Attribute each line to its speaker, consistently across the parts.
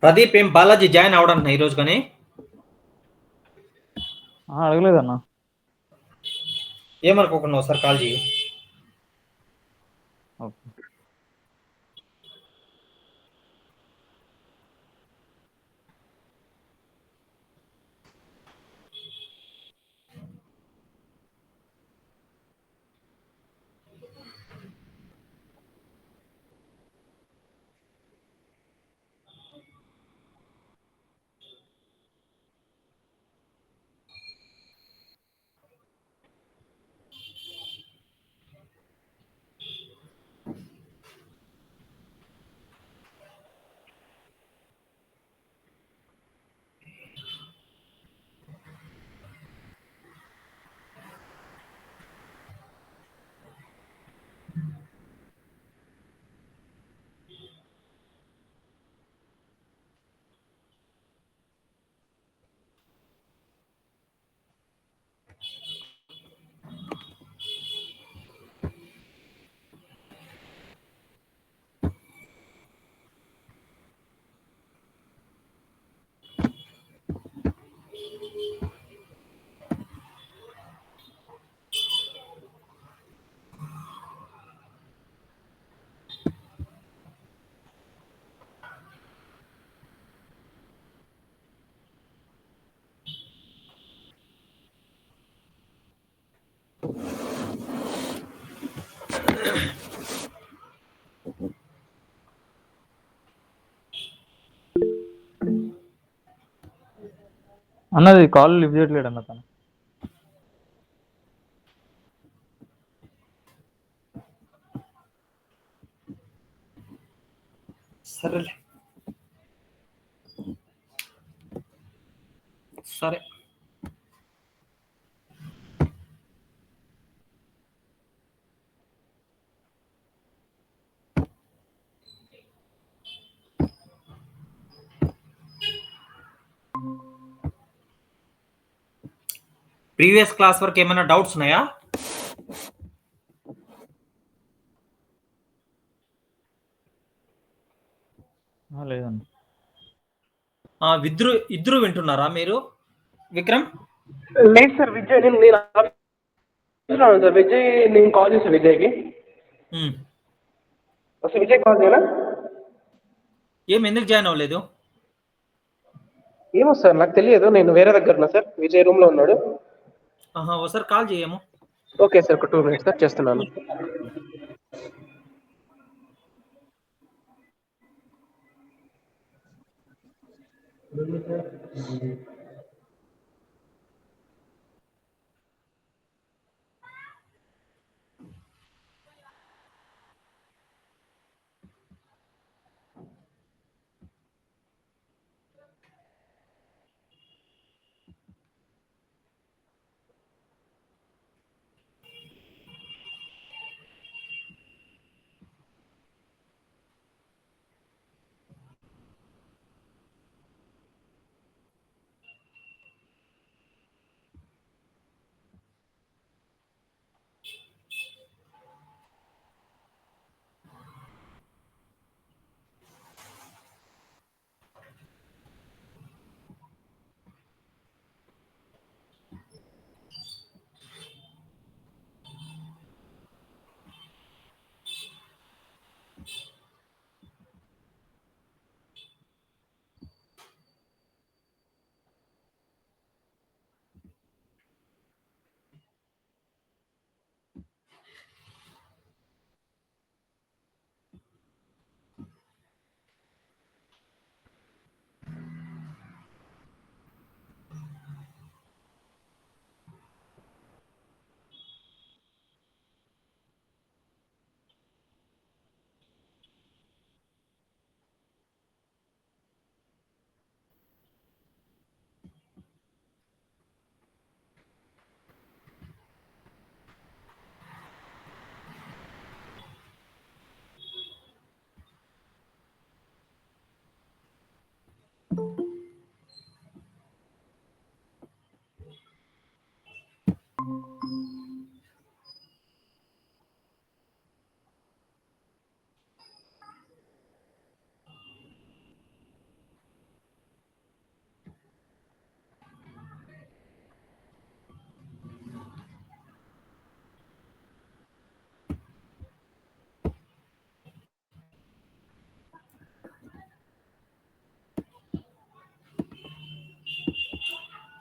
Speaker 1: ప్రదీప్ ఏం బాలాజీ జాయిన్ అవడంటున్నా ఈరోజు కానీ
Speaker 2: అడగలేదన్నా.
Speaker 1: ఏమనుకోకుండా ఒకసారి కాల్ చేయి.
Speaker 2: ఓకే. అన్నది కాల్ లిఫ్ట్ చేయట్లేడు అన్న తను.
Speaker 1: సరేలే సరే. ప్రీవియస్ క్లాస్ వరకు ఏమైనా డౌట్స్ ఉన్నాయా?
Speaker 2: లేదండి.
Speaker 1: ఇద్దరు వింటున్నారా మీరు? విక్రమ్
Speaker 3: లేదు సార్, విజయ్ నేను సార్ విజయ్, నేను కాల్ చేశాను విజయ్కి. అసలు విజయ్ కాల్ చేయనా?
Speaker 1: ఎందుకు జాయిన్ అవ్వలేదు?
Speaker 3: ఏమో సార్, నాకు తెలియదు. నేను వేరే దగ్గర ఉన్నా సార్, విజయ్ రూమ్లో ఉన్నాడు.
Speaker 1: ఒకసారి కాల్ చేయము.
Speaker 3: ఓకే సార్, ఒక 2 minutes సార్, చేస్తున్నాను.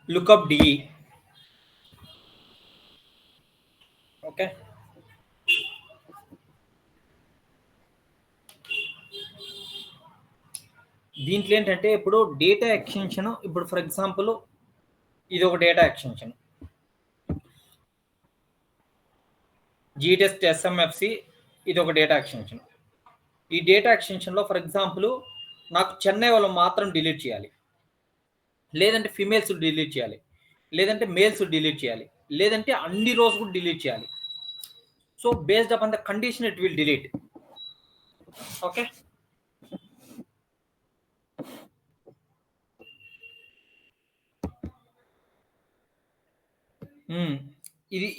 Speaker 1: Lookup DE. ఓకే, దీంట్లో ఏంటంటే ఇప్పుడు డేటా ఎక్స్టెన్షన్, ఇప్పుడు ఫర్ ఎగ్జాంపుల్ ఇది ఒక డేటా ఎక్స్టెన్షన్, జీటెస్ట్ ఎస్ఎంఎఫ్సి, ఇది ఒక డేటా ఎక్స్టెన్షన్. ఈ డేటా ఎక్స్టెన్షన్లో ఫర్ ఎగ్జాంపుల్ నాకు చెన్నై వాళ్ళు మాత్రం డిలీట్ చేయాలి, లేదంటే ఫిమేల్స్ డిలీట్ చేయాలి, లేదంటే మేల్స్ డిలీట్ చేయాలి, లేదంటే అన్ని రోజు కూడా డిలీట్ చేయాలి. So based upon the condition it will delete. Okay,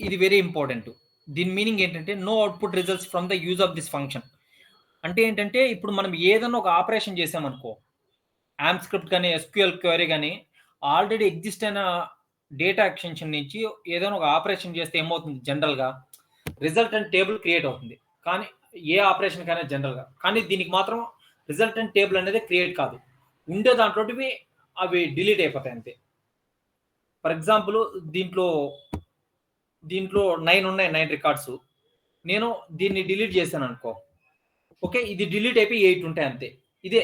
Speaker 1: ఇది వెరీ ఇంపార్టెంట్. దీని మీనింగ్ ఏంటంటే no output results from the use of this function. అంటే ఏంటంటే ఇప్పుడు మనం ఏదైనా ఒక ఆపరేషన్ చేసామనుకో, యామ్ స్క్రిప్ట్ కానీ ఎస్క్యూఎల్ క్వరీ కానీ ఆల్రెడీ ఎగ్జిస్ట్ అయిన డేటా ఎక్స్టెన్షన్ నుంచి ఏదైనా ఒక ఆపరేషన్ చేస్తే ఏమవుతుంది, జనరల్గా రిజల్ట్ అండ్ టేబుల్ క్రియేట్ అవుతుంది. కానీ ఏ ఆపరేషన్ కైనా జనరల్గా, కానీ దీనికి మాత్రం రిజల్ట్ అండ్ టేబుల్ అనేది క్రియేట్ కాదు, ఉండే దాంట్లో అవి డిలీట్ అయిపోతాయి అంతే. ఫర్ ఎగ్జాంపుల్ దీంట్లో 9 ఉన్నాయి, 9 రికార్డ్స్. నేను దీన్ని డిలీట్ చేశాను అనుకో, ఓకే, ఇది డిలీట్ అయిపోయి 8 ఉంటాయి అంతే. ఇదే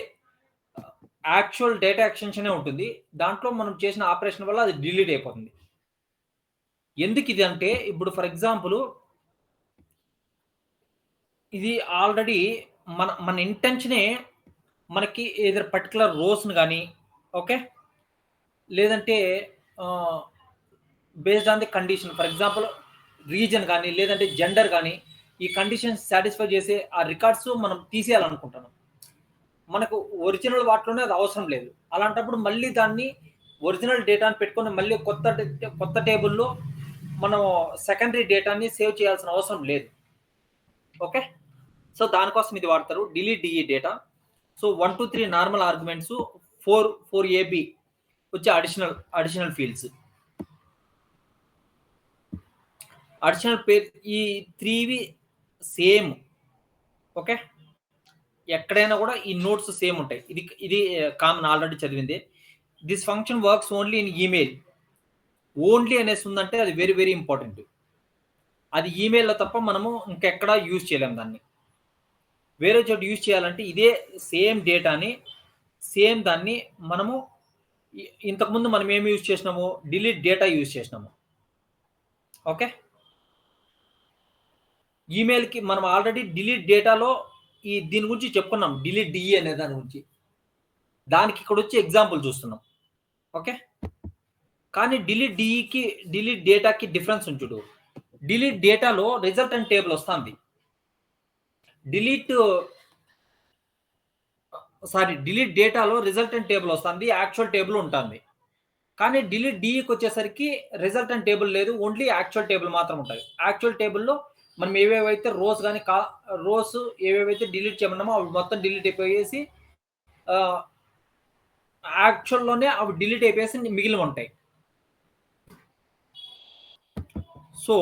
Speaker 1: యాక్చువల్ డేటా ఎక్స్టెన్షనే ఉంటుంది, దాంట్లో మనం చేసిన ఆపరేషన్ వల్ల అది డిలీట్ అయిపోతుంది. ఎందుకు ఇది అంటే, ఇప్పుడు ఫర్ ఎగ్జాంపుల్ ఇది ఆల్రెడీ మన ఇంటెన్షనే మనకి ఏదైనా పర్టికులర్ రోస్ను కానీ, ఓకే, లేదంటే based on the condition, for example reason కానీ లేదంటే జెండర్ కానీ, ఈ కండిషన్స్ సాటిస్ఫై చేసే ఆ రికార్డ్స్ మనం తీసేయాలనుకుంటున్నాం. మనకు ఒరిజినల్ వాటిలోనే అది అవసరం లేదు. అలాంటప్పుడు మళ్ళీ దాన్ని ఒరిజినల్ డేటాని పెట్టుకొని మళ్ళీ కొత్త టేబుల్లో మనం సెకండరీ డేటాని సేవ్ చేయాల్సిన అవసరం లేదు. ఓకే, సో దానికోసం ఇది వాడతారు, delete DE data. So 1 2 3 normal arguments, 4 AB వచ్చి అడిషనల్ ఫీల్డ్స్. అడిషనల్ పేర్ ఈ 3వి సేమ్. ఓకే, ఎక్కడైనా కూడా ఈ నోట్స్ సేమ్ ఉంటాయి. ఇది కామన్, ఆల్రెడీ చదివింది. This function works only in email. Only అనేసి ఉందంటే అది వెరీ వెరీ ఇంపార్టెంట్. అది ఈమెయిల్లో తప్ప మనము ఇంకెక్కడా యూజ్ చేయలేము దాన్ని. వేరే చోట యూజ్ చేయాలంటే ఇదే సేమ్ డేటాని, సేమ్ దాన్ని మనము ఇంతకుముందు మనం ఏమి యూజ్ చేసినాము, డిలీట్ డేటా యూజ్ చేసినాము. ఓకే, ఈమెయిల్కి మనం ఆల్రెడీ డిలీట్ డేటాలో దీని గురించి చెప్పుకున్నాం, డిలీట్ డిఈ అనే దాని గురించి. దానికి ఇక్కడ వచ్చి ఎగ్జాంపుల్ చూస్తున్నాం. ఓకే, కానీ డిలీట్ డిఈకి డిలీట్ డేటాకి డిఫరెన్స్ ఉంచుడు. డిలీట్ డేటాలో రిజల్ట్ అండ్ టేబుల్ వస్తుంది, డిలీట్ డేటాలో రిజల్ట్ అండ్ టేబుల్ వస్తుంది, యాక్చువల్ టేబుల్ ఉంటుంది. కానీ డిలీట్ డిఈకి వచ్చేసరికి రిజల్ట్ అండ్ టేబుల్ లేదు, ఓన్లీ యాక్చువల్ టేబుల్ మాత్రం ఉంటుంది. యాక్చువల్ టేబుల్లో మనం ఏవేవైతే రోస్ కానీ రోస్ ఏవేవైతే డిలీట్ చేయమన్నామో అవి మొత్తం డిలీట్ అయిపోయేసి యాక్చువల్లోనే అవి డిలీట్ అయిపోయేసి మిగిలిన ఉంటాయి. సో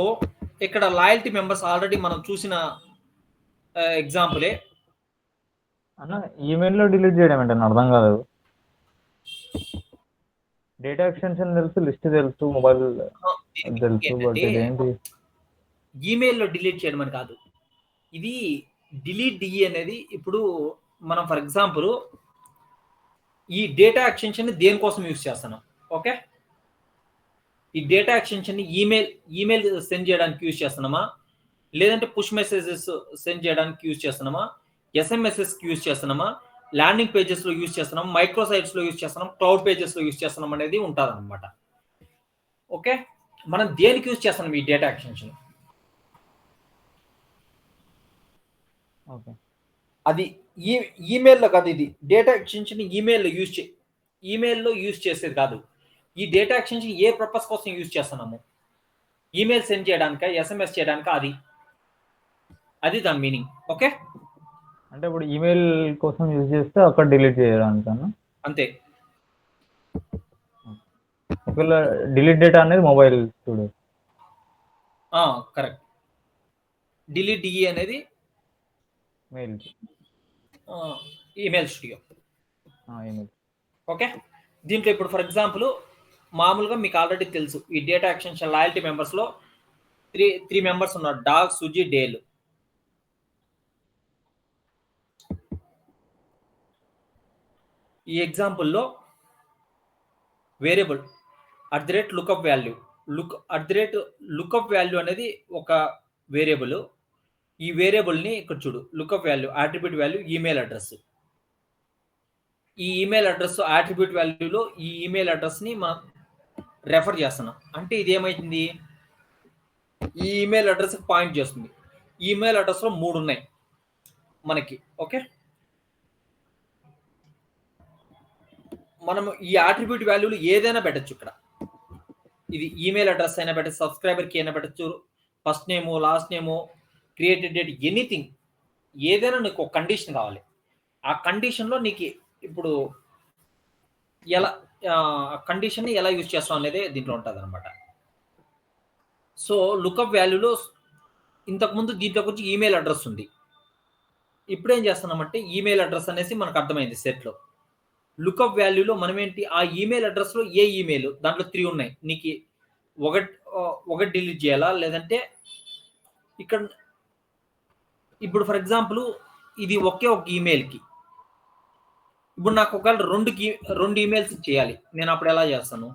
Speaker 1: ఇక్కడ లాయల్టీ మెంబర్స్ ఆల్రెడీ మనం చూసిన ఎగ్జాంపులే.
Speaker 2: అన్న ఈమెయిల్లో డిలీట్ చేయడం అంటే అర్థం కాదు. డేటా ఎక్స్టెన్షన్ తెలుసు, లిస్ట్ తెలుసు, మొబైల్ తెలుసు, బట్ ఇదేంటి
Speaker 1: ఈమెయిల్లో డిలీట్ చేయడం అని కాదు. ఇది డిలీట్ డిఈ అనేది ఇప్పుడు మనం ఫర్ ఎగ్జాంపుల్ ఈ డేటా ఎక్స్టెన్షన్ దేనికోసం యూజ్ చేస్తున్నాం. ఓకే, ఈ డేటా ఎక్స్టెన్షన్ ఈమెయిల్ సెండ్ చేయడానికి యూజ్ చేస్తున్నామా, లేదంటే పుష్ మెసేజెస్ సెండ్ చేయడానికి యూజ్ చేస్తున్నామా, ఎస్ఎంఎస్ఎస్కి యూజ్ చేస్తున్నామా, ల్యాండింగ్ పేజెస్లో యూజ్ చేస్తున్నాం, మైక్రో సైట్స్లో యూజ్ చేస్తున్నాం, క్లౌడ్ పేజెస్లో యూజ్ చేస్తున్నాం అనేది ఉంటుంది అనమాట. ఓకే, మనం దేనికి యూజ్ చేస్తున్నాం ఈ డేటా ఎక్స్టెన్షన్?
Speaker 2: ఓకే,
Speaker 1: అది ఈమెయిల్లో కాదు. ఇది డేటా ఎక్స్టెన్షన్ ఈమెయిల్లో యూజ్ చేసేది కాదు. ఈ డేటా ఎక్స్టెన్షన్ ఏ పర్పస్ కోసం యూజ్ చేస్తున్నాము, ఈమెయిల్ సెండ్ చేయడానిక, ఎస్ఎంఎస్ చేయడానిక, అది దాని మీనింగ్. ఓకే,
Speaker 2: అంటే ఇప్పుడు ఈమెయిల్ కోసం యూజ్ చేస్తే అక్కడ డిలీట్ చేయడానికన్నా
Speaker 1: అంతే.
Speaker 2: ఒకవేళ డిలీట్ డేటా అనేది మొబైల్ స్టూడియో.
Speaker 1: కరెక్ట్, డిలీట్ డిఈ అనేది
Speaker 2: mail,
Speaker 1: email studio.
Speaker 2: Email.
Speaker 1: Okay, దీంట్లో ఇప్పుడు ఫర్ ఎగ్జాంపుల్ మామూలుగా మీకు ఆల్రెడీ తెలుసు ఈ డేటా ఎక్స్టెన్షన్ లాయల్టీ మెంబర్స్లో త్రీ మెంబర్స్ ఉన్నారు, డాగ్, సుజీ, డేల్. ఈ ఎగ్జాంపుల్లో variable lookup value lookup value అనేది ఒక వేరియబుల్. ఈ వేరియబుల్ని ఇక్కడ చూడు, lookup value attribute value email address. ఈ ఈమెయిల్ అడ్రస్ అట్రిబ్యూట్ వాల్యూలో ఈ ఈమెయిల్ అడ్రస్ని మనం రెఫర్ చేస్తున్నాం. అంటే ఇది ఏమైతుంది, ఈ ఈమెయిల్ అడ్రస్ పాయింట్ చేస్తుంది. ఈమెయిల్ అడ్రస్లో 3 ఉన్నాయి మనకి. ఓకే, మనం ఈ అట్రిబ్యూట్ వాల్యూలు ఏదైనా పెట్టచ్చు. ఇక్కడ ఇది ఈమెయిల్ అడ్రస్ అయినా పెట్టచ్చు, సబ్స్క్రైబర్కి అయినా పెట్టచ్చు, ఫస్ట్ నేము, లాస్ట్ నేము, క్రియేటెడ్ డేట్, ఎనీథింగ్. ఏదైనా నీకు ఒక కండిషన్ కావాలి. ఆ కండిషన్లో నీకు ఇప్పుడు ఎలా కండిషన్ని ఎలా యూజ్ చేస్తాం అనేది దీంట్లో ఉంటుంది అనమాట. సో లుకప్ వాల్యూలో ఇంతకుముందు దీంట్లోకి వచ్చి ఈమెయిల్ అడ్రస్ ఉంది. ఇప్పుడు ఏం చేస్తున్నామంటే ఈమెయిల్ అడ్రస్ అనేసి మనకు అర్థమైంది సెట్లో. లుకప్ వాల్యూలో మనం ఏంటి, ఆ ఈమెయిల్ అడ్రస్లో ఏ ఈమెయిల్, దాంట్లో 3 ఉన్నాయి. నీకు ఒకటి డిలీట్ చేయాలా, లేదంటే ఇక్కడ ఇప్పుడు ఫర్ ఎగ్జాంపుల్ ఇది ఒకే ఒక ఈమెయిల్కి. ఇప్పుడు నాకు ఒకవేళ 2 ఈమెయిల్స్ చేయాలి, నేను అప్పుడు ఎలా చేస్తాను?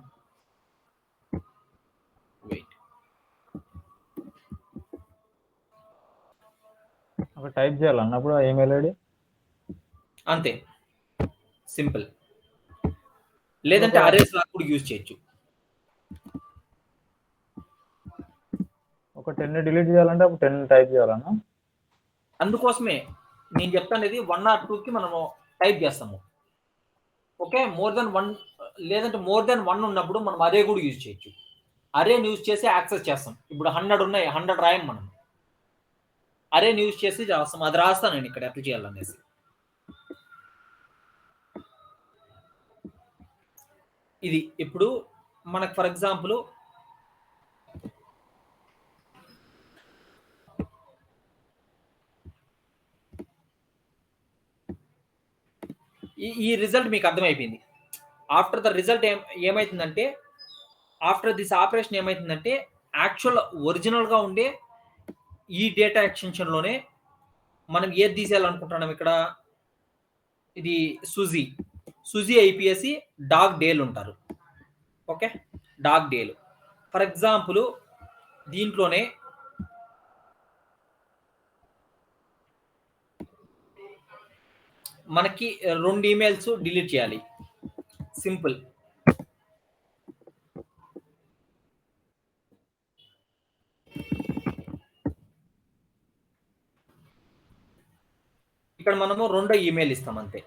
Speaker 2: ఒక టైప్ చేయాలన్నప్పుడు ఆ ఈమెయిల్ ఐడి
Speaker 1: అంతే, సింపుల్. లేదంటే అరేస్ లాగా కూడా యూజ్ చేయొచ్చు.
Speaker 2: ఒక 10 డిలీట్ చేయాలంటే అప్పుడు 10 టైప్ చేయాలన్నా?
Speaker 1: అందుకోసమే నేను చెప్తానేది 1 or 2కి మనము టైప్ చేస్తాము. ఓకే, మోర్ దెన్ 1 లేదంటే మోర్ దెన్ 1 ఉన్నప్పుడు మనం అరే కూడా యూజ్ చేయొచ్చు. అరేని యూజ్ చేసి యాక్సెస్ చేస్తాం. ఇప్పుడు 100 ఉన్నాయి, 100 రాయం మనం. అరేని యూజ్ చేసి చేస్తాం. అది రాస్తాను నేను ఇక్కడ ఎట్లా చేయాలనేసి. ఇది ఇప్పుడు మనకు ఫర్ ఎగ్జాంపుల్ ఈ రిజల్ట్ మీకు అర్థమైపోయింది. ఆఫ్టర్ ద రిజల్ట్ ఏమైతుందంటే ఆఫ్టర్ దిస్ ఆపరేషన్ ఏమైతుందంటే యాక్చువల్ ఒరిజినల్గా ఉండే ఈ డేటా ఎక్స్టెన్షన్లోనే మనం ఏది తీసేయాలనుకుంటున్నాం. ఇక్కడ ఇది సుజీ ఐపీఎస్సి డాగ్ డేల్ ఉంటారు. Okay, Doug Dale for example దీంట్లోనే మనకి 2 ఈమెయిల్స్ డిలీట్ చేయాలి. సింపుల్. ఇక్కడ మనము 2వ ఈమెయిల్ ఇస్తాం అంతే.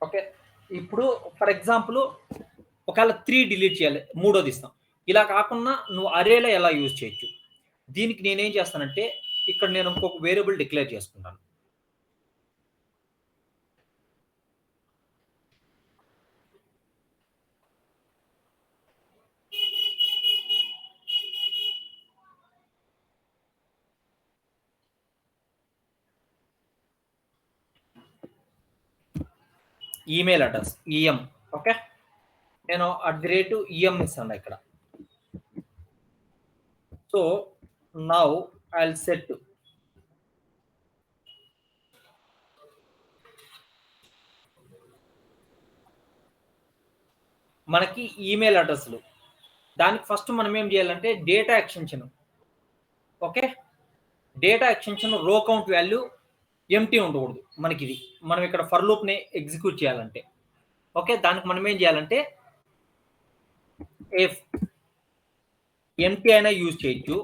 Speaker 1: ఓకే, ఇప్పుడు ఫర్ ఎగ్జాంపుల్ ఒకవేళ 3 డిలీట్ చేయాలి, 3వది ఇస్తాం. ఇలా కాకుండా నువ్వు అరేలో ఎలా యూజ్ చేయొచ్చు. దీనికి నేనేం చేస్తానంటే ఇక్కడ నేను ఇంకొక వేరియబుల్ డిక్లేర్ చేసుకుంటాను. Email address EM. ఓకే, నేను @ఈఎం ఇస్తాను ఇక్కడ. So now I will set మనకి ఈమెయిల్ అడ్రస్లు. దానికి ఫస్ట్ మనం ఏం చేయాలంటే data extension. Okay, data extension రో కౌంట్ వాల్యూ ఎంటీ ఉండకూడదు మనకి. ఇది మనం ఇక్కడ ఫర్ లూప్ని ఎగ్జిక్యూట్ చేయాలంటే ఓకే, దానికి మనం ఏం చేయాలంటే ఇఫ్ ఎంటీ అయినా యూజ్ చేయొచ్చు.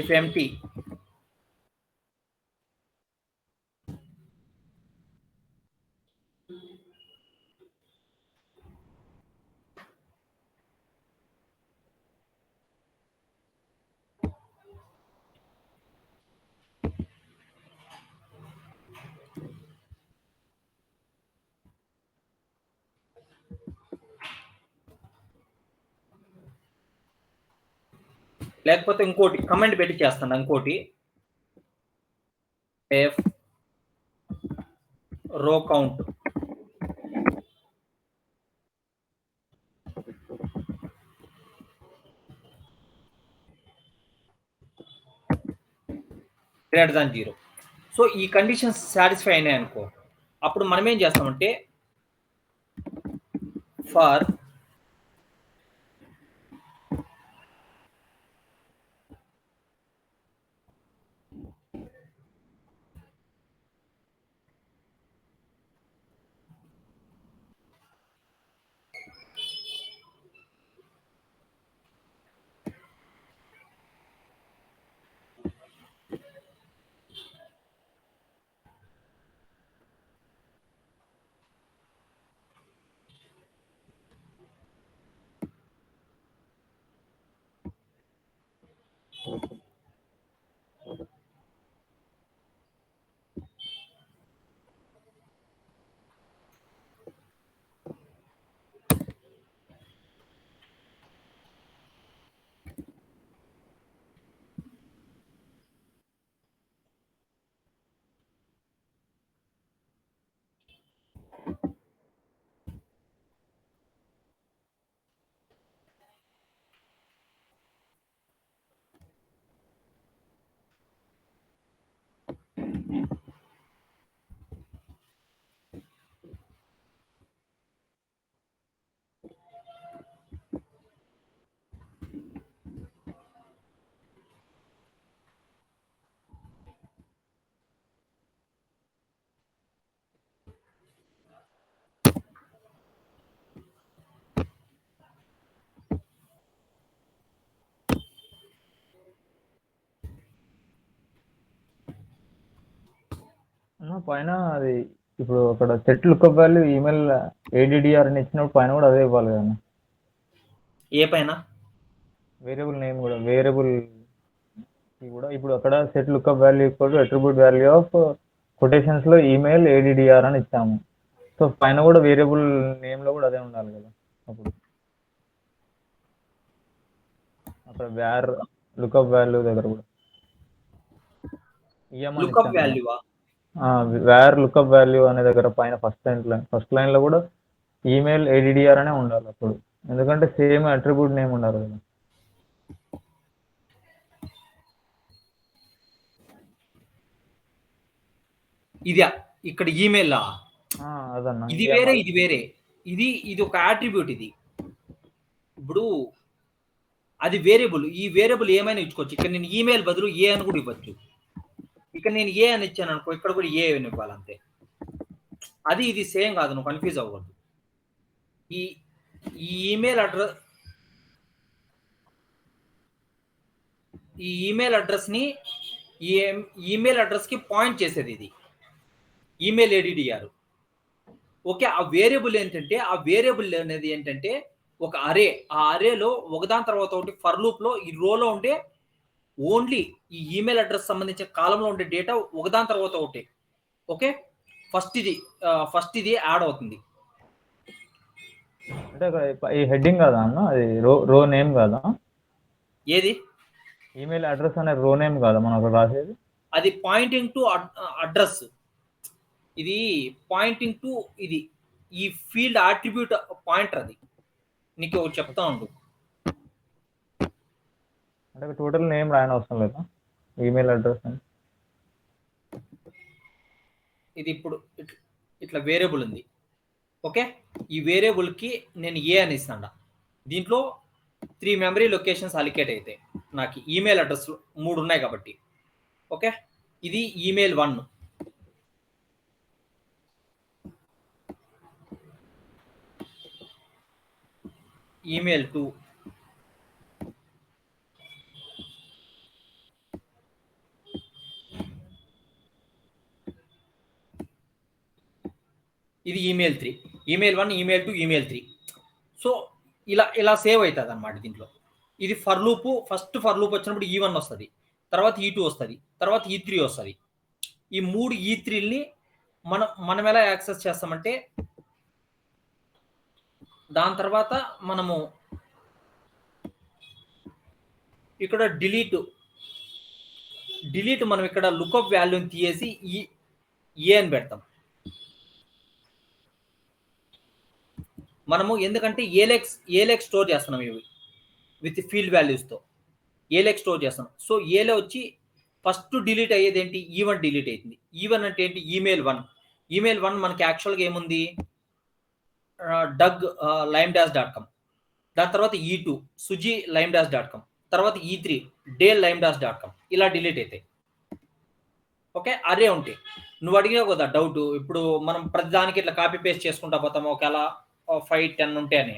Speaker 1: ఇఫ్ ఎంటీ లేకపోతే ఇంకోటి కమెంట్ పెట్టి చేస్తాను. ఇంకోటి ఎఫ్ రో కౌంట్ గ్రేటర్ దాన్ 0. సో ఈ కండిషన్స్ సాటిస్ఫై అయినాయి అనుకో, అప్పుడు మనం ఏం చేస్తామంటే ఫర్
Speaker 2: పైన అది ఇప్పుడు అక్కడ set lookup value email ADDR అని ఇచ్చినప్పుడు పైన కూడా అదే ఇవ్వాలి కదా.
Speaker 1: ఏ పైన
Speaker 2: వేరియబుల్ నేమ్ కూడా కూడా ఇప్పుడు అక్కడ set lookup value equal to attribute value of quotations లో ఈమెయిల్ ADDR అని ఇచ్చాము. సో పైన కూడా వేరియబుల్ నేమ్ లో కూడా అదే ఉండాలి కదా. అప్పుడు అక్కడ వేర్ లుక్అప్ వాల్యూ దగ్గర కూడా
Speaker 1: లుక్అప్ వాల్యూవా,
Speaker 2: వేర్ లుక్అప్ వాల్యూ అనే దగ్గర పైన ఫస్ట్ లైన్ లో కూడా ఈమెయిల్ ADDR అనే ఉండాలి అప్పుడు, ఎందుకంటే సేమ్ అట్రిబ్యూట్ నేమ్ ఉండాలి కదా.
Speaker 1: ఇది ఇక్కడ ఈమెయిల్
Speaker 2: అదన్నా
Speaker 1: ఇది వేరే, ఇది వేరే, ఇది ఒక అట్రిబ్యూట్. ఇది ఇప్పుడు అది వేరియబుల్, ఈ వేరియబుల్ ఏమైనా ఇచ్చుకోవచ్చు. ఇక్కడ నేను ఈమెయిల్ బదులు ఏ అని కూడా ఇవ్వచ్చు. ఇక్కడ నేను ఏ అని ఇచ్చాను అనుకో, ఇక్కడ కూడా ఏ అని ఇవ్వాలి అంతే. అది ఇది సేమ్ కాదు, నువ్వు కన్ఫ్యూజ్ అవ్వద్దు. ఈ ఈమెయిల్ అడ్రస్, ఈ ఈమెయిల్ అడ్రస్ ని ఈమెయిల్ అడ్రస్ కి పాయింట్ చేసేది ఇది ఈమెయిల్ ADDR. ఓకే, ఆ వేరియబుల్ ఏంటంటే, ఆ వేరియబుల్ అనేది ఏంటంటే ఒక అరే. ఆ అరేలో ఒకదాని తర్వాత ఒకటి ఫర్ లూప్ లో ఈ రోలో ఉండే ఓన్లీ ఈ ఈమెయిల్ అడ్రస్ సంబంధించిన కాలంలో ఉండే డేటా ఒకదాని తర్వాత ఒకటి. ఓకే, ఫస్ట్ ఇది యాడ్ అవుతుంది.
Speaker 2: అంటే ఈ హెడ్డింగ్ కదా అన్న, అది రో నేమ్ కదా. ఏది ఈమెయిల్ అడ్రస్ అనే రో నేమ్ కదా మనం అక్కడ రాసేది.
Speaker 1: అది పాయింటింగ్ టు అడ్రస్. ఇది పాయింటింగ్ టు ఇది ఈ ఫీల్డ్ అట్రిబ్యూట్ పాయింటర్. అది నీకు చెప్తా ఉండు.
Speaker 2: అంటే టోటల్ నేమ్ రాయని అవసరం లేదా ఈమెయిల్ అడ్రస్ అని.
Speaker 1: ఇది ఇప్పుడు ఇట్లా వేరియబుల్ ఉంది. ఓకే, ఈ వేరియబుల్కి నేను ఏ అని ఇస్తాను. దీంట్లో 3 మెమరీ లొకేషన్స్ అలికేట్ అయితే నాకు ఈమెయిల్ అడ్రస్ 3 ఉన్నాయి కాబట్టి. ఓకే, ఇది ఈమెయిల్ 1, ఈమెయిల్ 2, ఇది email 3, email 1, email 2, email 3. So ఇలా సేవ్ అవుతుంది అన్నమాట దీంట్లో. ఇది for loop. First for loop వచ్చినప్పుడు E1 వస్తుంది, తర్వాత E2 వస్తుంది, తర్వాత E3 వస్తుంది. ఈ 3 E3ని మనం ఎలా యాక్సెస్ చేస్తామంటే, దాని తర్వాత మనము ఇక్కడ డిలీట్ మనం ఇక్కడ లుకప్ వాల్యూని తీసేసి ఏ అని పెడతాం. మనము ఎందుకంటే ఏలెక్స్ స్టోర్ చేస్తున్నాం ఇవి విత్ ఫీల్డ్ వాల్యూస్తో ఏలెక్స్ స్టోర్ చేస్తున్నాం. సో ఏలో వచ్చి ఫస్ట్ డిలీట్ అయ్యేది ఏంటి, ఈవెన్ డిలీట్ అవుతుంది. ఈవెన్ అంటే ఏంటి, ఈమెయిల్ 1 మనకి యాక్చువల్గా ఏముంది, డగ్ limedash.com, దాని తర్వాత E2 సుజీ limedash.com, తర్వాత E3 డేల్ limedash.com, ఇలా డిలీట్ అవుతాయి. ఓకే, అరే ఉంటాయి. నువ్వు అడిగావు కదా డౌట్, ఇప్పుడు మనం ప్రతిదానికి ఇట్లా కాపీ పేస్ట్ చేసుకుంటా పోతాము, ఒకవేళ 5-10 ఉంటాయని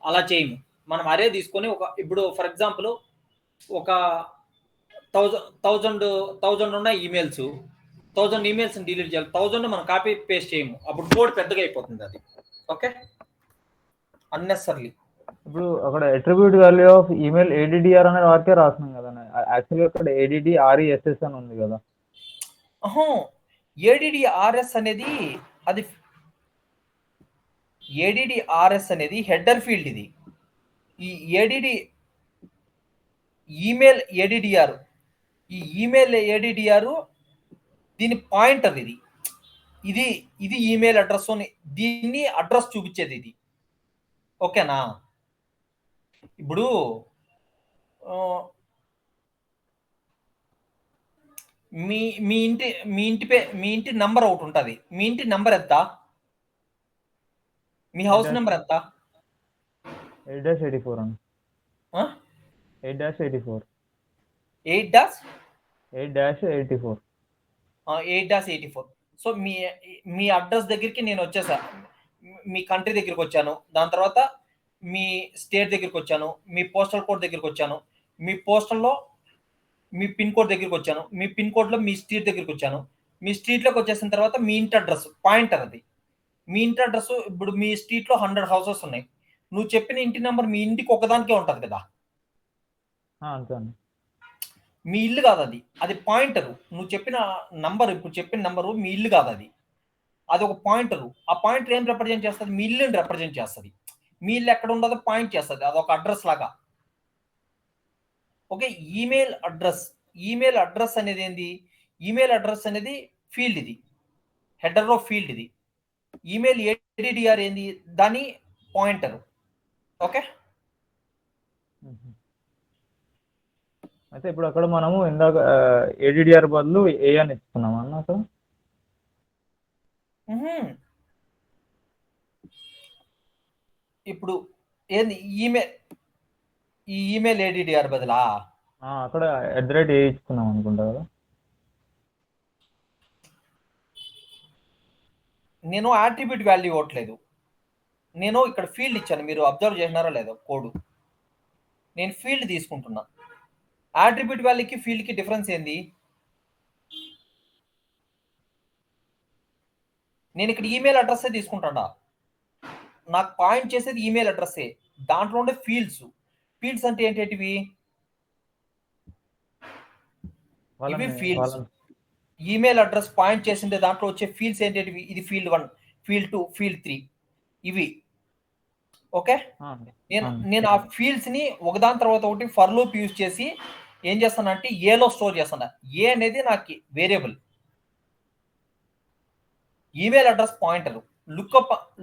Speaker 1: అలా చేయము. మనం అరే తీసుకొని ఇప్పుడు ఫర్ ఎగ్జాంపుల్ ఒక 1000 ఉన్న ఈమెయిల్స్ 1000 ఈమెయిల్స్ డిలీట్ చేయాలి. 1000 మనం కాపీ పేస్ట్ చేయము, అప్పుడు కోడ్ పెద్దగా అయిపోతుంది అది. Okay, unnecessarily.
Speaker 2: ఇప్పుడు అక్కడ attribute value of email ADDR అనే వారికే రాస్తున్నాం కదా, యాక్చువల్గా అక్కడ ADDRESS అని ఉంది కదా.
Speaker 1: ADDRS అనేది అది ADDRS అనేది హెడర్ ఫీల్డ్. ఇది ఈ ఈమెయిల్ ADDR, ఈ ఈమెయిల్ ADDR దీని పాయింటర్. ఇది ఈమెయిల్ అడ్రస్, దీన్ని అడ్రస్ చూపించేది ఇది. ఓకేనా, ఇప్పుడు మీ ఇంటి నంబర్ ఒకటి ఉంటుంది. మీ ఇంటి నంబర్ ఎంత, మీ హౌస్ నెంబర్ ఎంత?
Speaker 2: 8-84 అని. 8-84.
Speaker 1: 8-84. సో మీ అడ్రస్ దగ్గరికి నేను వచ్చేసా, మీ కంట్రీ దగ్గరికి వచ్చాను, దాని తర్వాత మీ స్టేట్ దగ్గరికి వచ్చాను, మీ పోస్టల్ కోడ్ దగ్గరికి వచ్చాను, మీ పోస్టల్లో మీ పిన్ కోడ్ దగ్గరికి వచ్చాను, మీ పిన్ కోడ్లో మీ స్ట్రీట్ దగ్గరికి వచ్చాను, మీ స్ట్రీట్లోకి వచ్చేసిన తర్వాత మీ ఇంటి అడ్రస్ పాయింటర్ అది. మీ ఇంటి అడ్రస్ ఇప్పుడు మీ స్ట్రీట్లో 100 హౌసెస్ ఉన్నాయి, నువ్వు చెప్పిన ఇంటి నెంబర్ మీ ఇంటికి ఒకదానికే ఉంటుంది కదా, మీ ఇల్లు కాదు అది పాయింటరు. నువ్వు చెప్పిన నంబర్, ఇప్పుడు చెప్పిన నంబరు మీ ఇల్లు కాదు, అది ఒక పాయింటరు. ఆ పాయింటర్ ఏం రిప్రజెంట్ చేస్తుంది, మీ ఇల్లుని రిప్రజెంట్ చేస్తుంది. మీ ఇల్లు ఎక్కడ ఉండదో పాయింట్ చేస్తుంది, అదొక అడ్రస్ లాగా. ఓకే, ఈమెయిల్ అడ్రస్ అనేది ఏంది, ఈమెయిల్ అడ్రస్ అనేది ఫీల్డ్, ఇది హెడర్ ఆఫ్ ఫీల్డ్. ఇది ఈమెయిల్ ADDR ఏంది, దాని పాయింటర్. ఓకే,
Speaker 2: అయితే ఇప్పుడు అక్కడ మనము ఇందాక ADDR బదులు ఏ అని ఇస్తున్నాం అన్న అక్కడ.
Speaker 1: ఇప్పుడు ఏంది ఈమెయిల్ ADDR బదులా
Speaker 2: అక్కడ @ ఏ ఇచ్చుకున్నాం అనుకుంటా కదా.
Speaker 1: నేను అట్రిబ్యూట్ వాల్యూ ఇవ్వట్లేదు, నేను ఇక్కడ ఫీల్డ్ ఇచ్చాను. మీరు అబ్జర్వ్ చేసినారో లేదో కోడ్, నేను ఫీల్డ్ తీసుకుంటున్నా. అట్రిబ్యూట్ వాల్యూకి ఫీల్డ్కి డిఫరెన్స్ ఏంది, నేను ఇక్కడ ఈమెయిల్ అడ్రస్సే తీసుకుంటాడా, నాకు పాయింట్ చేసేది ఈమెయిల్ అడ్రస్సే. దాంట్లో ఉండే ఫీల్డ్స్ అంటే ఏంటివి, ఇవి ఫీల్డ్స్. ఈమెయిల్ అడ్రస్ పాయింట్ చేసిండే దాంట్లో వచ్చే ఫీల్డ్స్ ఏంటివి, ఇది ఫీల్డ్ 1, ఫీల్డ్ 2, ఫీల్డ్ 3 ఇవి. ఓకే, నేను ఆ ఫీల్డ్స్ ని ఒకదాని తర్వాత ఒకటి ఫర్ లూప్ యూజ్ చేసి ఏం చేస్తానంటే ఏలో స్టోర్ చేస్తాను. ఏ అనేది నాకు variable, email address pointer,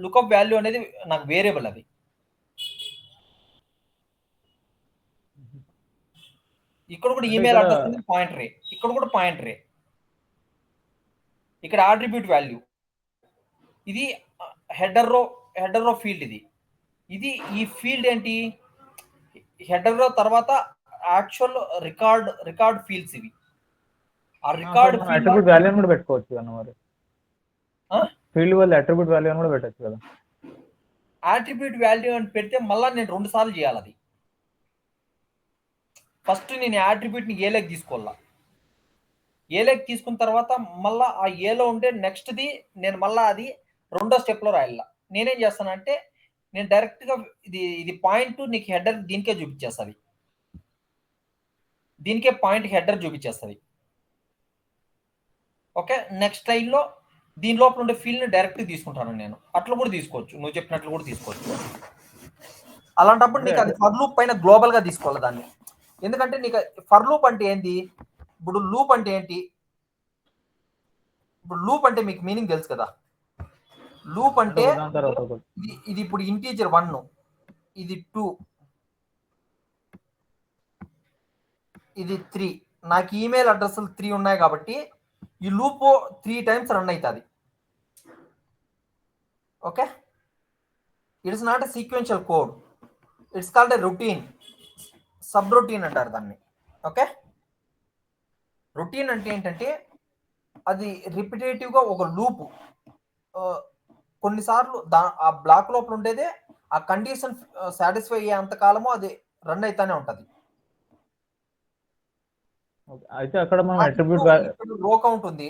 Speaker 1: lookup value అనేది నాకు వేరియబుల్. అది ఇక్కడ కూడా ఈమెయిల్ అడ్రస్ అనేది పాయింటరే, ఇక్కడ కూడా పాయింటరే. ఇక్కడ అట్రిబ్యూట్ వాల్యూ, ఇది హెడర్ రో ఫీల్డ్. ఇది ఈ ఫీల్డ్ ఏంటి, హెడర్ రో తర్వాత యాక్చువల్ రికార్డ్ ఫీల్డ్స్ ఇవి. ఆ రికార్డ్
Speaker 2: అట్రిబ్యూట్ వాల్యూ కూడా పెట్టుకోవచ్చు కదా మరి, ఫీల్డ్ వల్ల అట్రిబ్యూట్ వాల్యూ కూడా పెట్టచ్చు కదా.
Speaker 1: అట్రిబ్యూట్ వాల్యూ అని పెడితే మళ్ళీ నేను 2 సార్లు చేయాలి. అది ఫస్ట్ నేను అట్రిబ్యూట్ ని ఏలోకి తీసుకోవాలా, ఏలోకి తీసుకున్న తర్వాత మళ్ళీ ఆ ఏలో ఉండే నెక్స్ట్ది నేను మళ్ళీ అది 2వ స్టెప్లో రాయాల. నేనేం చేస్తానంటే నేను డైరెక్ట్గా ఇది పాయింట్ నీకు హెడర్ దీనికే చూపించేస్తుంది, దీనికే పాయింట్ హెడర్ చూపించేస్తుంది. ఓకే, నెక్స్ట్ లైన్లో దీని లోపల ఉండే ఫీల్డ్ని డైరెక్ట్గా తీసుకుంటాను నేను. అట్లా కూడా తీసుకోవచ్చు, నువ్వు చెప్పినట్లు కూడా తీసుకోవచ్చు. అలాంటప్పుడు నీకు అది ఫర్ లూప్ పైన గ్లోబల్గా తీసుకోవాలి దాన్ని. ఎందుకంటే నీకు ఫర్ లూప్ అంటే ఏంది, ఇప్పుడు లూప్ అంటే ఏంటి, ఇప్పుడు లూప్ అంటే మీకు మీనింగ్ తెలుసు కదా. లూప్ అంటే
Speaker 2: దాని తర్వాత ఒకటి.
Speaker 1: ఇది ఇప్పుడు ఇంటీజర్ 1, ఇది 2, ఇది 3. నాకు ఈమెయిల్ అడ్రస్లు 3 ఉన్నాయి కాబట్టి ఈ లూప్ 3 టైమ్స్ రన్ అవుతుంది. Okay, it's not a sequential code, it's called a routine, sub routine అంటారు దాన్ని. ఓకే, రొటీన్ అంటే ఏంటంటే అది రిపిటేటివ్గా ఒక లూప్, కొన్నిసార్లు ఆ బ్లాక్ లోపల ఉండేదే ఆ కండిషన్ సాటిస్ఫై అయ్యేంత కాలము అది రన్ అవుతానే ఉంటుంది.
Speaker 2: అయితే అక్కడ మనం అట్రిబ్యూట్
Speaker 1: రో కౌంట్ ఉంది,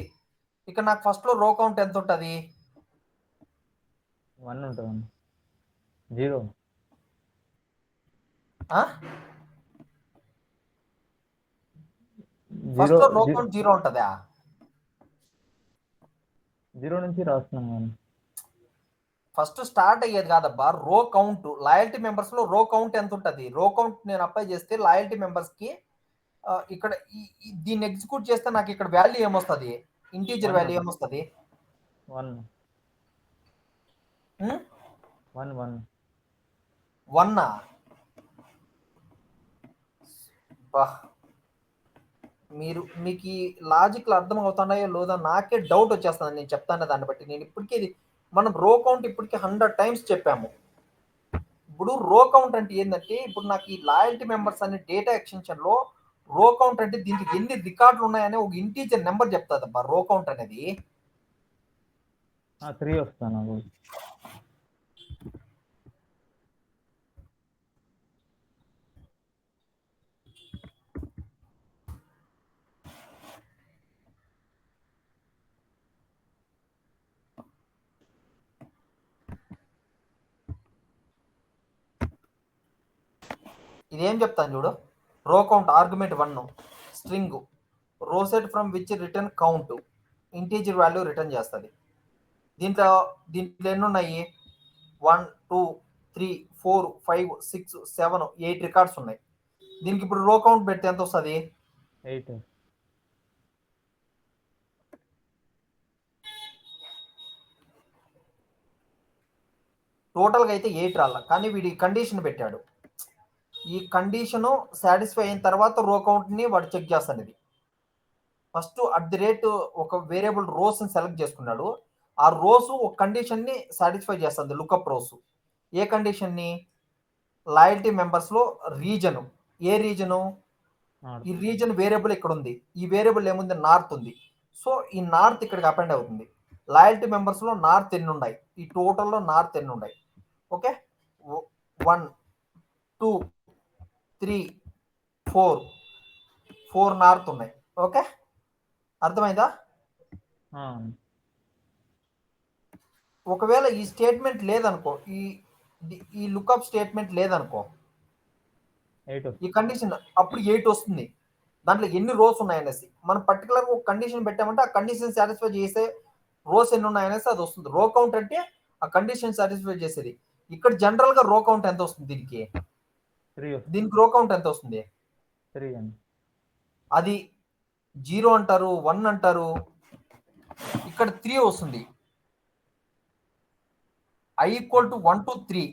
Speaker 1: ఇక్కడ నాకు ఫస్ట్ లో రో కౌంట్ ఎంత ఉంటుంది,
Speaker 2: 1 ఉంటుంది, 0.
Speaker 1: ఫస్ట్ లో రో కౌంట్ 0 ఉంటుందా?
Speaker 2: 0 నుంచి రాస్తున్నాం కానీ
Speaker 1: ఫస్ట్ స్టార్ట్ అయ్యేది కాదబ్బా, రో కౌంట్. లాయల్టీ మెంబర్స్ లో రో కౌంట్ ఎంత ఉంటుంది, రో కౌంట్ నేను అప్లై చేస్తే లాయల్టీ మెంబర్స్ కి ఇక్కడ దీన్ని ఎగ్జిక్యూట్ చేస్తే నాకు ఇక్కడ వాల్యూ ఏమొస్తుంది, ఇంటీజర్ వాల్యూ ఏమొస్తుంది,
Speaker 2: 1.
Speaker 1: 1. మీకు ఈ లాజిక్లు అర్థం అవుతున్నాయో లేదో నాకే డౌట్ వచ్చేస్తుంది నేను చెప్తాను దాన్ని బట్టి. నేను ఇప్పటికీ మనం రో కౌంట్ ఇప్పటికీ 100 టైమ్స్ చెప్పాము. ఇప్పుడు రో కౌంట్ అంటే ఏంటంటే, ఇప్పుడు నాకు ఈ లాయల్టీ మెంబర్స్ అనే డేటా ఎక్స్టెన్షన్ లో రో కౌంట్ అంటే దీనికి ఎన్ని రికార్డులు ఉన్నాయనే ఒక ఇంటీజర్ నెంబర్ చెప్తుంది అబ్బా రో కౌంట్ అనేది.
Speaker 2: 3 వస్తాను.
Speaker 1: ఇదేం చెప్తాను చూడు, రో కౌంట్ ఆర్గ్యుమెంట్ 1 స్ట్రింగ్ రో set from which return count integer value return చేస్తుంది. దీంట్లో ఎన్ని ఉన్నాయి, 1 2 3 4 5 6 7 8 రికార్డ్స్ ఉన్నాయి. దీనికి ఇప్పుడు రో కౌంట్ పెడితే ఎంత వస్తుంది,
Speaker 2: 8.
Speaker 1: టోటల్గా అయితే 8 రాళ్ళ, కానీ వీడి కండిషన్ పెట్టాడు. ఈ కండిషను సాటిస్ఫై అయిన తర్వాత రో కౌంట్ని వాడు చెక్ చేస్తాడు. ఇది ఫస్ట్ అట్ ది రేట్ ఒక వేరియబుల్ రోస్ని సెలెక్ట్ చేసుకున్నాడు. ఆ రోసు ఒక కండిషన్ని సాటిస్ఫై చేస్తుంది, లుకప్ రోసు. ఏ కండిషన్ని, లాయల్టీ మెంబర్స్లో రీజను, ఏ రీజను, ఈ రీజన్ వేరియబుల్ ఇక్కడ ఉంది, ఈ వేరియబుల్ ఏముంది, నార్త్ ఉంది. సో ఈ నార్త్ ఇక్కడికి అపెండ్ అవుతుంది. లాయల్టీ మెంబర్స్లో నార్త్ ఎన్ని ఉన్నాయి, ఈ టోటల్లో నార్త్ ఎన్ని ఉన్నాయి. ఓకే, 1 2 3 4 నార్త్ ఉన్నాయి. ఓకే, అర్థమైందా? ఒకవేళ ఈ స్టేట్మెంట్ లేదనుకో, ఈ లుకప్ స్టేట్మెంట్ లేదనుకో, ఈ కండిషన్ అప్పుడు 8 వస్తుంది. దాంట్లో ఎన్ని రోస్ ఉన్నాయనేసి మనం పర్టికులర్గా ఒక కండిషన్ పెట్టామంటే ఆ కండిషన్ సాటిస్ఫై చేసే రోస్ ఎన్ని ఉన్నాయనేసి అది వస్తుంది. రో కౌంట్ అంటే ఆ కండిషన్ సాటిస్ఫై చేసేది. ఇక్కడ జనరల్ గా రో కౌంట్ ఎంత వస్తుంది, దీనికి రో కౌంట్ ఎంత వస్తుంది,
Speaker 2: 3 అండి.
Speaker 1: అది 0 అంటారు, 1 అంటారు, ఇక్కడ 3 వస్తుంది. I equal to 1 to 3.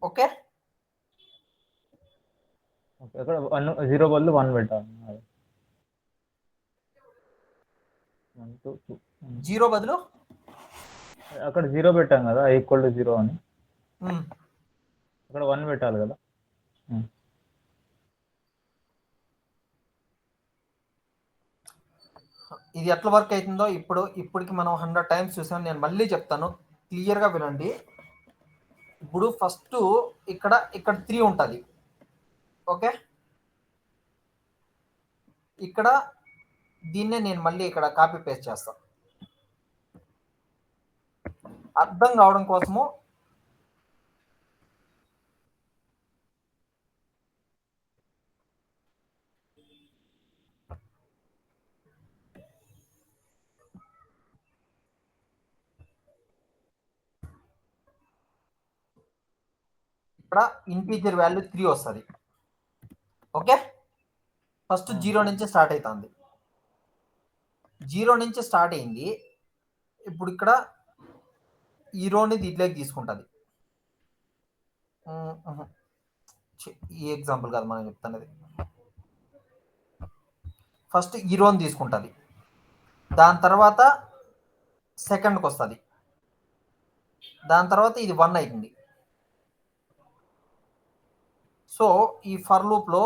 Speaker 1: Okay,
Speaker 2: అక్కడ 0 బదులు 1 పెట్టాలి. 1 2
Speaker 1: 0 బదులు
Speaker 2: అక్కడ 0 పెట్టాం కదా, I equal to 0 అని. అక్కడ 1 పెట్టాలి కదా.
Speaker 1: ఇది ఎట్లా వర్క్ అవుతుందో ఇప్పటికి మనం 100 టైమ్స్ చూసాం. నేను మళ్ళీ చెప్తాను, క్లియర్గా వినండి. ఇప్పుడు ఫస్ట్ ఇక్కడ 3 ఉంటుంది. ఓకే, ఇక్కడ దీన్నే నేను మళ్ళీ ఇక్కడ కాపీ పేస్ట్ చేస్తాను అర్థం కావడం కోసము. ఇక్కడ ఇంటీజర్ వాల్యూ 3 వస్తుంది. ఓకే, ఫస్ట్ 0 నుంచి స్టార్ట్ అవుతుంది. 0 నుంచి స్టార్ట్ అయింది. ఇప్పుడు ఇక్కడ ఈ రోని దీంట్లోకి తీసుకుంటుంది. ఈ ఎగ్జాంపుల్ కాదు మనం చెప్తున్నది. ఫస్ట్ ఈ రోని తీసుకుంటుంది, దాని తర్వాత సెకండ్కి వస్తుంది, దాని తర్వాత ఇది 1 అవుతుంది. సో ఈ ఫర్ లూప్లో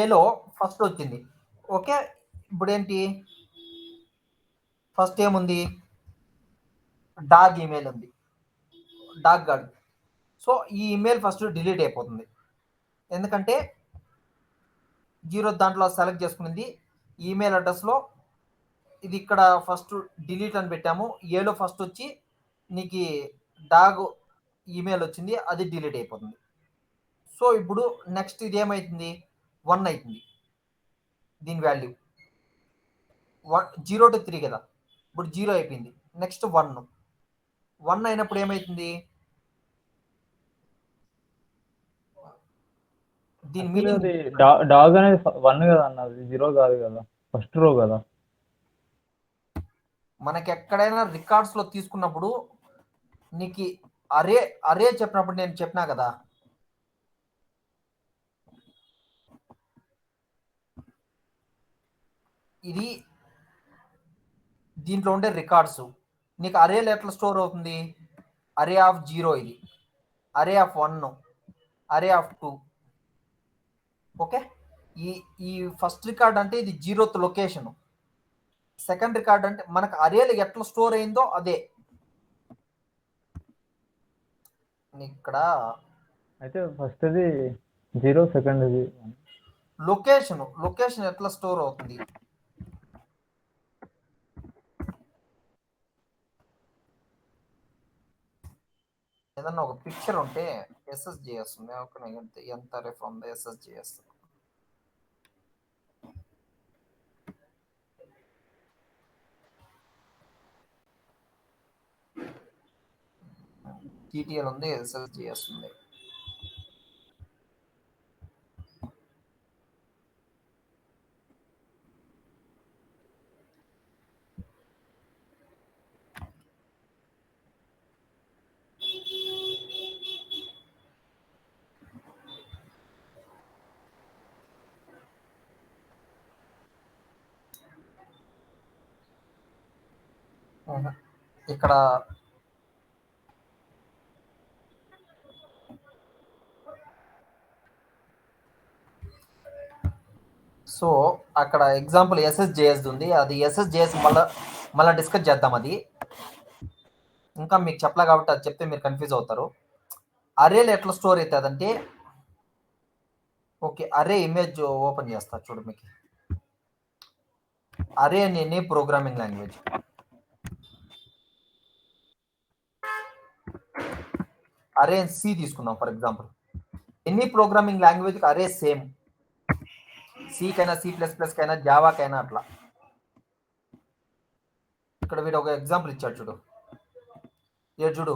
Speaker 1: ఏలో ఫస్ట్ వచ్చింది. ఓకే, ఇప్పుడు ఏంటి, ఫస్ట్ ఏముంది, డాగ్ ఈమెయిల్ ఉంది, డాగ్ గార్డ్. సో ఈ ఈమెయిల్ ఫస్ట్ డిలీట్ అయిపోతుంది, ఎందుకంటే 0 దాంట్లో సెలెక్ట్ చేసుకునింది. ఈమెయిల్ అడ్రస్లో ఇది ఇక్కడ ఫస్ట్ డిలీట్ అని పెట్టాము, ఏలో ఫస్ట్ వచ్చి నీకు డాగ్ ఈమెయిల్ వచ్చింది, అది డిలీట్ అయిపోతుంది. సో ఇప్పుడు నెక్స్ట్ ఇది ఏమవుతుంది, 1 అవుతుంది. దీని వాల్యూ 0 to 3 కదా, ఇప్పుడు 0 అయిపోయింది. నెక్స్ట్ 1 అయినప్పుడు ఏమవుతుంది, దీని మీనింగ్
Speaker 2: డాగ్ అనేది 1 కదా అన్నది, 0 కాదు కదా, ఫస్ట్ రో కదా.
Speaker 1: మనకి ఎక్కడైనా రికార్డ్స్ లో తీసుకున్నప్పుడు నీకు అరే అరే చెప్పినప్పుడు నేను చెప్పినా కదా, ఇది దీంట్లో ఉండే రికార్డ్స్ నీకు అరేలో ఎట్లా స్టోర్ అవుతుంది, అరే ఆఫ్ 0, ఇది అరే ఆఫ్ 1, అరే ఆఫ్ 2. ఓకే, ఈ ఫస్ట్ రికార్డ్ అంటే ఇది 0th లొకేషన్. సెకండ్ రికార్డ్ అంటే మనకు అరేలు ఎట్లా స్టోర్ అయిందో అదే. ఇక్కడ
Speaker 2: అయితే ఫస్ట్ ఇది 0, సెకండ్ ఇది
Speaker 1: లొకేషన్ ఎట్లా స్టోర్ అవుతుంది, ఏదన్నా ఒక పిక్చర్ ఉంటే SSJS ఉంది, ఎంత ఫ్రమ్ ద SSJS. TTL ఉంది, SSJS ఉంది. ఇక్కడ సో అక్కడ ఎగ్జాంపుల్ SSJS ఉంది, అది SSJS మళ్ళీ డిస్కస్ చేద్దాం. అది ఇంకా మీకు చెప్పలే కాబట్టి అది చెప్తే మీరు కన్ఫ్యూజ్ అవుతారు. అరేలు ఎట్లా స్టోర్ అవుతుంది అంటే, ఓకే అరే ఇమేజ్ ఓపెన్ చేస్తా చూడు. మీకు అరే అని ప్రోగ్రామింగ్ లాంగ్వేజ్, అరే సి తీసుకుందాం ఫర్ ఎగ్జాంపుల్. ఎన్ని ప్రోగ్రామింగ్ లాంగ్వేజ్కి అరే సేమ్, సికైనా C++ కైనా జావాకైనా అట్లా. ఇక్కడ వీడు ఒక ఎగ్జాంపుల్ ఇచ్చాడు చూడు, చూడు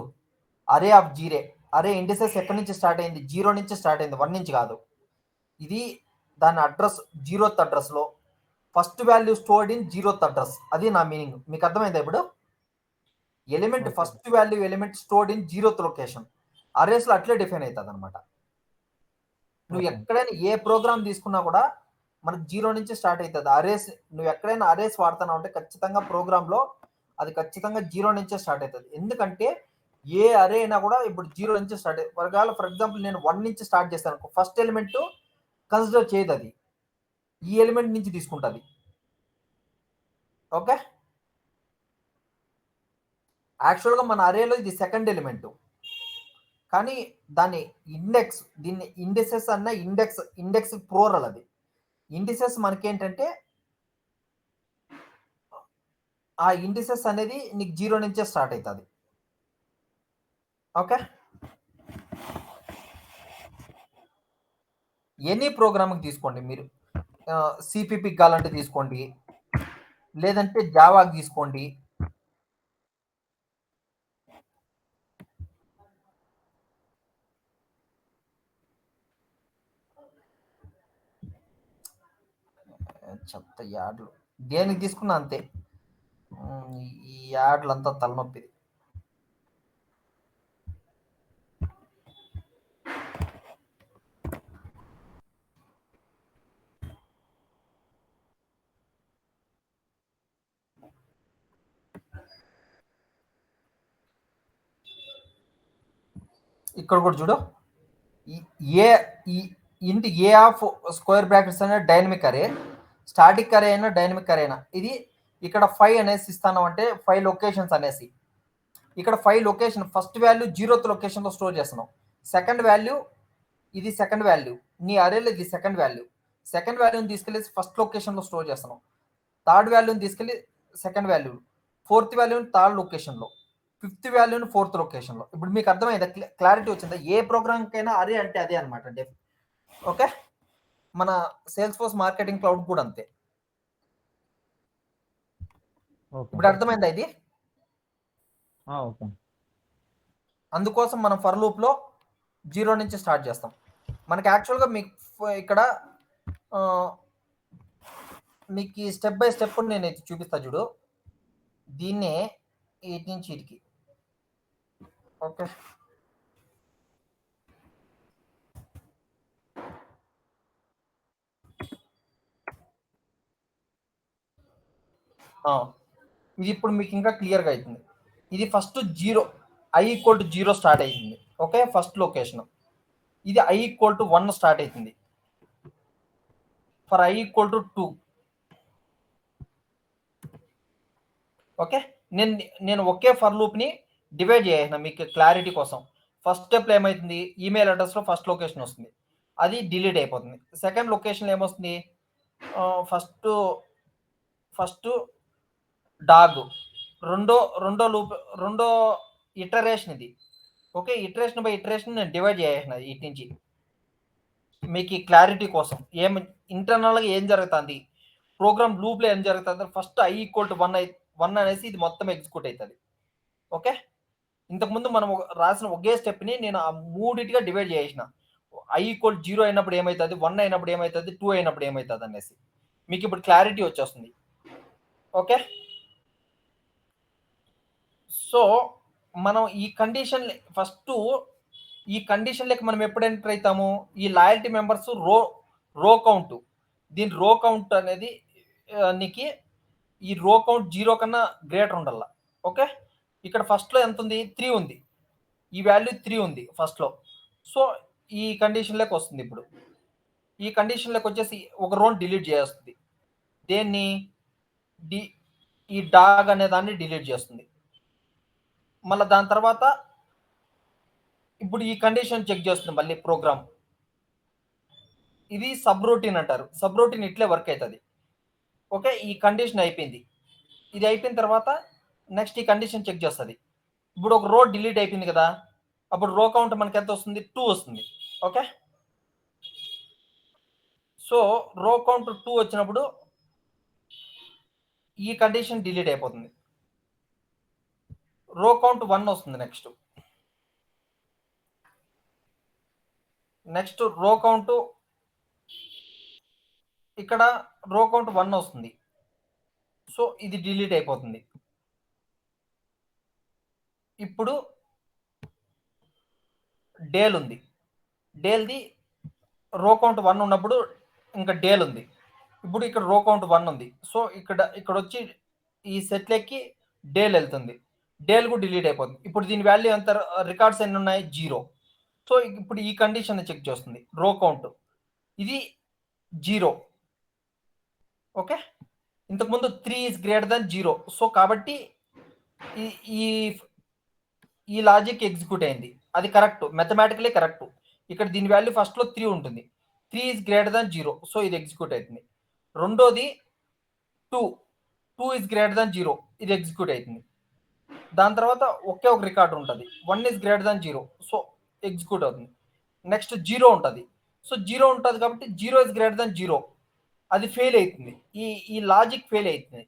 Speaker 1: అరే ఆఫ్ 0. అరే ఇండిసెస్ ఎక్కడి నుంచి స్టార్ట్ అయింది, 0 నుంచి స్టార్ట్ అయింది, 1 నుంచి కాదు. ఇది దాని అడ్రస్ 0th అడ్రస్లో first value stored in 0th address. అది నా మీనింగ్, మీకు అర్థమైందా? ఇప్పుడు element first value element stored in 0th location అరేస్లో అట్లే డిఫైన్ అవుతుంది అనమాట. నువ్వు ఎక్కడైనా ఏ ప్రోగ్రామ్ తీసుకున్నా కూడా మనకు 0 నుంచి స్టార్ట్ అవుతుంది అరేస్. నువ్వు ఎక్కడైనా అరేస్ వాడుతున్నావు అంటే ఖచ్చితంగా ప్రోగ్రాంలో అది ఖచ్చితంగా 0 నుంచే స్టార్ట్ అవుతుంది. ఎందుకంటే ఏ అరే అయినా కూడా ఇప్పుడు 0 నుంచి స్టార్ట్ అవుతుంది. ఫర్ ఎగ్జాంపుల్ నేను 1 నుంచి స్టార్ట్ చేస్తాను, ఫస్ట్ ఎలిమెంట్ కన్సిడర్ చేయదు, అది ఈ ఎలిమెంట్ నుంచి తీసుకుంటుంది. ఓకే, యాక్చువల్గా మన అరేలో ఇది సెకండ్ ఎలిమెంట్, కానీ దాని ఇండెక్స్, దీన్ని ఇండిసెస్ అన్న ఇండెక్స్ ప్రోరల్. అది ఇండిసెస్ మనకేంటంటే ఆ ఇండిసెస్ అనేది నీకు 0 నుంచే స్టార్ట్ అవుతుంది. ఓకే, ఎనీ ప్రోగ్రామ్కి తీసుకోండి మీరు. సిపిపికి కావాలంటే తీసుకోండి, లేదంటే జావాకి తీసుకోండి. చెత్త యాడ్లు దేనికి తీసుకున్నా అంతే. ఈ యాడ్లు అంతా తలనొప్పి. ఇక్కడ కూడా చూడు, ఏ ఇంటి ఏ ఆఫ్ స్క్వేర్ బ్రాకెట్స్ అనే డైనమిక్ అరే, స్టాటిక్ అరే అయినా డైనమిక్ అరే అయినా, ఇది ఇక్కడ 5 అనేసి ఇస్తాను అంటే 5 లొకేషన్స్ అనేసి. ఇక్కడ 5 లొకేషన్, ఫస్ట్ వాల్యూ 0th లొకేషన్లో స్టోర్ చేస్తున్నాం. సెకండ్ వాల్యూ ఇది, సెకండ్ వాల్యూ నీ అరేలో ఇది సెకండ్ వాల్యూ. సెకండ్ వాల్యూని తీసుకెళ్ళి ఫస్ట్ లొకేషన్లో స్టోర్ చేస్తున్నాం. థర్డ్ వాల్యూని తీసుకెళ్ళి సెకండ్ వాల్యూ, ఫోర్త్ వాల్యూని థర్డ్ లొకేషన్లో, ఫిఫ్త్ వాల్యూని ఫోర్త్ లొకేషన్లో. ఇప్పుడు మీకు అర్థమైందా? క్లారిటీ వచ్చిందా? ఏ ప్రోగ్రామ్కైనా అరే అంటే అదే అనమాట. ఓకే, మన సేల్స్ ఫోర్స్ మార్కెటింగ్ క్లౌడ్ కూడా అంతే. ఇప్పుడు అర్థమైందా ఇది?
Speaker 2: ఓకే.
Speaker 1: అందుకోసం మనం ఫర్ లూప్లో 0 నుంచి స్టార్ట్ చేస్తాం. మనకి యాక్చువల్గా మీకు ఇక్కడ మీకు స్టెప్ బై స్టెప్ నేను చూపిస్తా చూడు. దీన్నే ఇటు నుంచి ఇటుకి. ఓకే, ఇది ఇప్పుడు మీకు ఇంకా క్లియర్గా అవుతుంది. ఇది ఫస్ట్ 0, i=0 స్టార్ట్ అవుతుంది. Okay, first location. ఇది i=1 స్టార్ట్ అవుతుంది. For i=2. ఓకే, నేను ఒకే ఫర్ లూప్ని డివైడ్ చేసిన మీకు క్లారిటీ కోసం. ఫస్ట్ స్టెప్లో ఏమవుతుంది, ఈమెయిల్ అడ్రస్లో ఫస్ట్ లొకేషన్ వస్తుంది, అది డిలీట్ అయిపోతుంది. సెకండ్ లొకేషన్లో ఏమొస్తుంది, ఫస్ట్ డాగ్, రెండో ఇటరేషన్ ఇది. ఓకే, ఇటరేషన్ బై ఇటరేషన్ నేను డివైడ్ చేసిన ఇటు నుంచి మీకు క్లారిటీ కోసం. ఇంటర్నల్గా ఏం జరుగుతుంది, ప్రోగ్రామ్ లూప్లో ఏం జరుగుతుంది. ఫస్ట్ i=1 అనేసి ఇది మొత్తం ఎగ్జిక్యూట్ అవుతుంది. ఓకే, ఇంతకుముందు మనం రాసిన ఒకే స్టెప్ని నేను ఆ మూడిటిగా డివైడ్ చేసిన. i=0 అయినప్పుడు ఏమవుతుంది, 1 అయినప్పుడు ఏమవుతుంది, 2 అయినప్పుడు ఏమవుతుంది అనేసి మీకు ఇప్పుడు క్లారిటీ వచ్చేస్తుంది. ఓకే, సో మనం ఈ కండిషన్ లెక్క మనం ఎప్పుడు ఎంటర్ అవుతాము, ఈ లాయల్టీ మెంబర్స్ రో కౌంట్. దీని రో కౌంట్ అనేది నీకు ఈ రో కౌంట్ 0 కన్నా గ్రేటర్ ఉండాల. ఓకే, ఇక్కడ ఫస్ట్లో ఎంత ఉంది, 3 ఉంది. ఈ వాల్యూ 3 ఉంది ఫస్ట్లో. సో ఈ కండిషన్లోకి వస్తుంది. ఇప్పుడు ఈ కండిషన్లోకి వచ్చేసి ఒక రోని డిలీట్ చేస్తుంది. దేన్ని, ఈ డాగ్ అనే దాన్ని డిలీట్ చేస్తుంది. మళ్ళీ దాని తర్వాత ఇప్పుడు ఈ కండిషన్ చెక్ చేస్తుంది మళ్ళీ ప్రోగ్రామ్. ఇది సబ్ రొటీన్ అంటారు. సబ్ రొటీన్ ఇట్లే వర్క్ అవుతుంది. ఓకే, ఈ కండిషన్ అయిపోయింది. ఇది అయిపోయిన తర్వాత నెక్స్ట్ ఈ కండిషన్ చెక్ చేస్తుంది. ఇప్పుడు ఒక రో డిలీట్ అయిపోయింది కదా, అప్పుడు రో కౌంట్ మనకి ఎంత వస్తుంది, 2 వస్తుంది. ఓకే, సో రో కౌంట్ 2 వచ్చినప్పుడు ఈ కండిషన్ డిలీట్ అయిపోతుంది. రో కౌంట్ 1 వస్తుంది. నెక్స్ట్ రో కౌంట్, ఇక్కడ రో కౌంట్ 1 వస్తుంది. సో ఇది డిలీట్ అయిపోతుంది. ఇప్పుడు డేల్ ఉంది. డేల్ది రో కౌంట్ 1 ఉన్నప్పుడు ఇంకా డేల్ ఉంది. ఇప్పుడు ఇక్కడ రో కౌంట్ 1 ఉంది. సో ఇక్కడ వచ్చి ఈ సెట్లెక్కి డేల్ వెళ్తుంది. డేల్ కూడా డిలీట్ అయిపోతుంది. ఇప్పుడు దీని వాల్యూ ఎంత, రికార్డ్స్ ఎన్ని ఉన్నాయి, 0. సో ఇప్పుడు ఈ కండిషన్ చెక్ చేస్తుంది. రో కౌంట్ ఇది 0. ఓకే, ఇంతకుముందు 3 ఈజ్ గ్రేటర్ దాన్ 0. సో కాబట్టి ఈ లాజిక్ ఎగ్జిక్యూట్ అయింది. అది కరెక్ట్, మ్యాథమెటికలీ కరెక్ట్. ఇక్కడ దీని వాల్యూ ఫస్ట్లో 3 ఉంటుంది. 3 ఈజ్ గ్రేటర్ దాన్ 0. సో ఇది ఎగ్జిక్యూట్ అవుతుంది. రెండోది 2 ఈజ్ గ్రేటర్ దాన్ 0. ఇది ఎగ్జిక్యూట్ అవుతుంది. దాని తర్వాత ఒకే ఒక రికార్డు ఉంటుంది, 1 is greater than 0. So execute అవుతుంది. నెక్స్ట్ 0 ఉంటుంది. సో 0 ఉంటుంది కాబట్టి 0 ఇస్ గ్రేటర్ దాన్ 0, అది ఫెయిల్ అవుతుంది. ఈ లాజిక్ ఫెయిల్ అవుతుంది.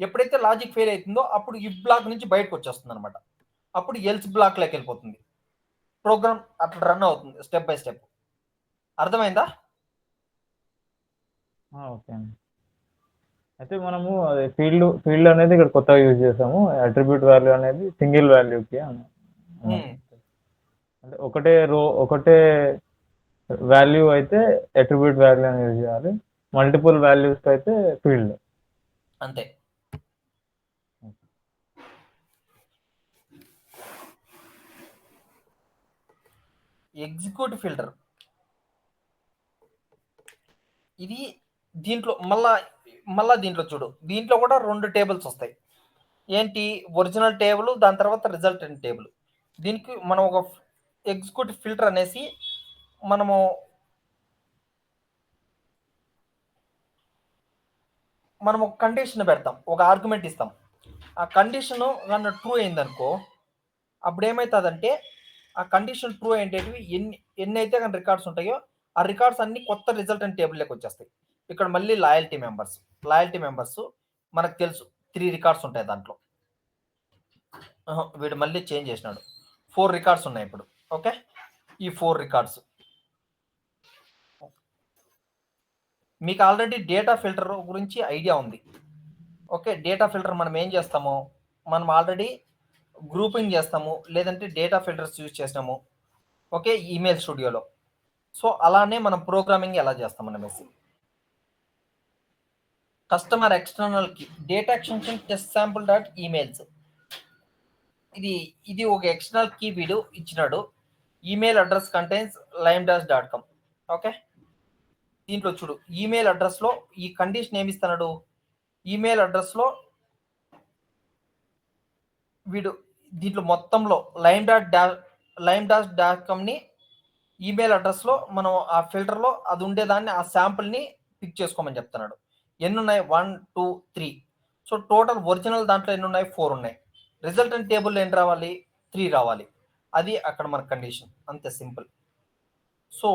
Speaker 1: ఎప్పుడైతే లాజిక్ ఫెయిల్ అవుతుందో అప్పుడు ఇఫ్ బ్లాక్ నుంచి బయటకు వచ్చేస్తుంది అనమాట. అప్పుడు ఎల్స్ బ్లాక్లోకి వెళ్ళిపోతుంది. ప్రోగ్రామ్ అట్లా రన్ అవుతుంది స్టెప్ బై స్టెప్. అర్థమైందా?
Speaker 2: ఓకే అండి. అయితే మనము అదే ఫీల్డ్ అనేది ఇక్కడ కొత్తగా యూజ్ చేసాము. అట్రిబ్యూట్ వాల్యూ అనేది సింగిల్ వాల్యూకి అంటే ఒకటే వాల్యూ అయితే అట్రిబ్యూట్ వాల్యూ అని యూజ్ చేయాలి. మల్టిపుల్ వాల్యూస్ అయితే ఫీల్డ్.
Speaker 1: అంతే. ఎగ్జిక్యూట్ ఫిల్టర్ ఇది దీంట్లో మళ్ళా దీంట్లో చూడు, దీంట్లో కూడా 2 టేబుల్స్ వస్తాయి. ఏంటి? ఒరిజినల్ టేబుల్, దాని తర్వాత రిజల్టెంట్ టేబుల్. దీనికి మనం ఒక ఎగ్జిక్యూట్ ఫిల్టర్ అనేసి మనము ఒక కండిషన్ పెడతాం, ఒక ఆర్గ్యుమెంట్ ఇస్తాం. ఆ కండిషన్ కన్నా ట్రూ అయిందనుకో అప్పుడు ఏమవుతుందంటే ఆ కండిషన్ ట్రూ అయ్యేటివి ఎన్ని అయితే కానీ రికార్డ్స్ ఉంటాయో ఆ రికార్డ్స్ అన్ని కొత్త రిజల్టెంట్ టేబుల్లోకి వచ్చేస్తాయి. ఇక్కడ మళ్ళీ లాయల్టీ మెంబర్స్ మనకు తెలుసు 3 రికార్డ్స్ ఉంటాయి దాంట్లో. వీడు మళ్ళీ చేంజ్ చేసినాడు. 4 రికార్డ్స్ ఉన్నాయి ఇప్పుడు. ఓకే, ఈ 4 రికార్డ్స్ మీకు ఆల్రెడీ డేటా ఫిల్టర్ గురించి ఐడియా ఉంది. ఓకే, డేటా ఫిల్టర్ మనం ఏం చేస్తాము, మనం ఆల్రెడీ గ్రూపింగ్ చేస్తాము, లేదంటే డేటా ఫిల్టర్స్ యూజ్ చేసినాము. ఓకే, ఈమెయిల్ స్టూడియోలో. సో అలానే మనం ప్రోగ్రామింగ్ ఎలా చేస్తాం అనేసి కస్టమర్ ఎక్స్టర్నల్ కి data extension test sample dot emails, ఇది ఒక ఎక్స్టర్నల్ కీ వీడు ఇచ్చినాడు. Email address contains limedash.com. Okay, దీంట్లో చూడు ఈమెయిల్ అడ్రస్ లో ఈ కండిషన్ ఏమి ఇస్తున్నాడు. ఈమెయిల్ అడ్రస్ లో వీడు దీంట్లో మొత్తంలో limedash.com ని ఈమెయిల్ అడ్రస్ లో మనం ఆ ఫిల్టర్ లో అది ఉండేదాన్ని ఆ శాంపుల్ ని పిక్ చేసుకోమని చెప్తున్నాడు. ఎన్ని ఉన్నాయి? 1 2 3. సో టోటల్ ఒరిజినల్ దాంట్లో ఎన్ని ఉన్నాయి? 4 ఉన్నాయి. రిజల్టెంట్ టేబుల్ ఎన్ని రావాలి? 3 రావాలి. అది అక్కడ మన కండిషన్, అంతే సింపుల్. సో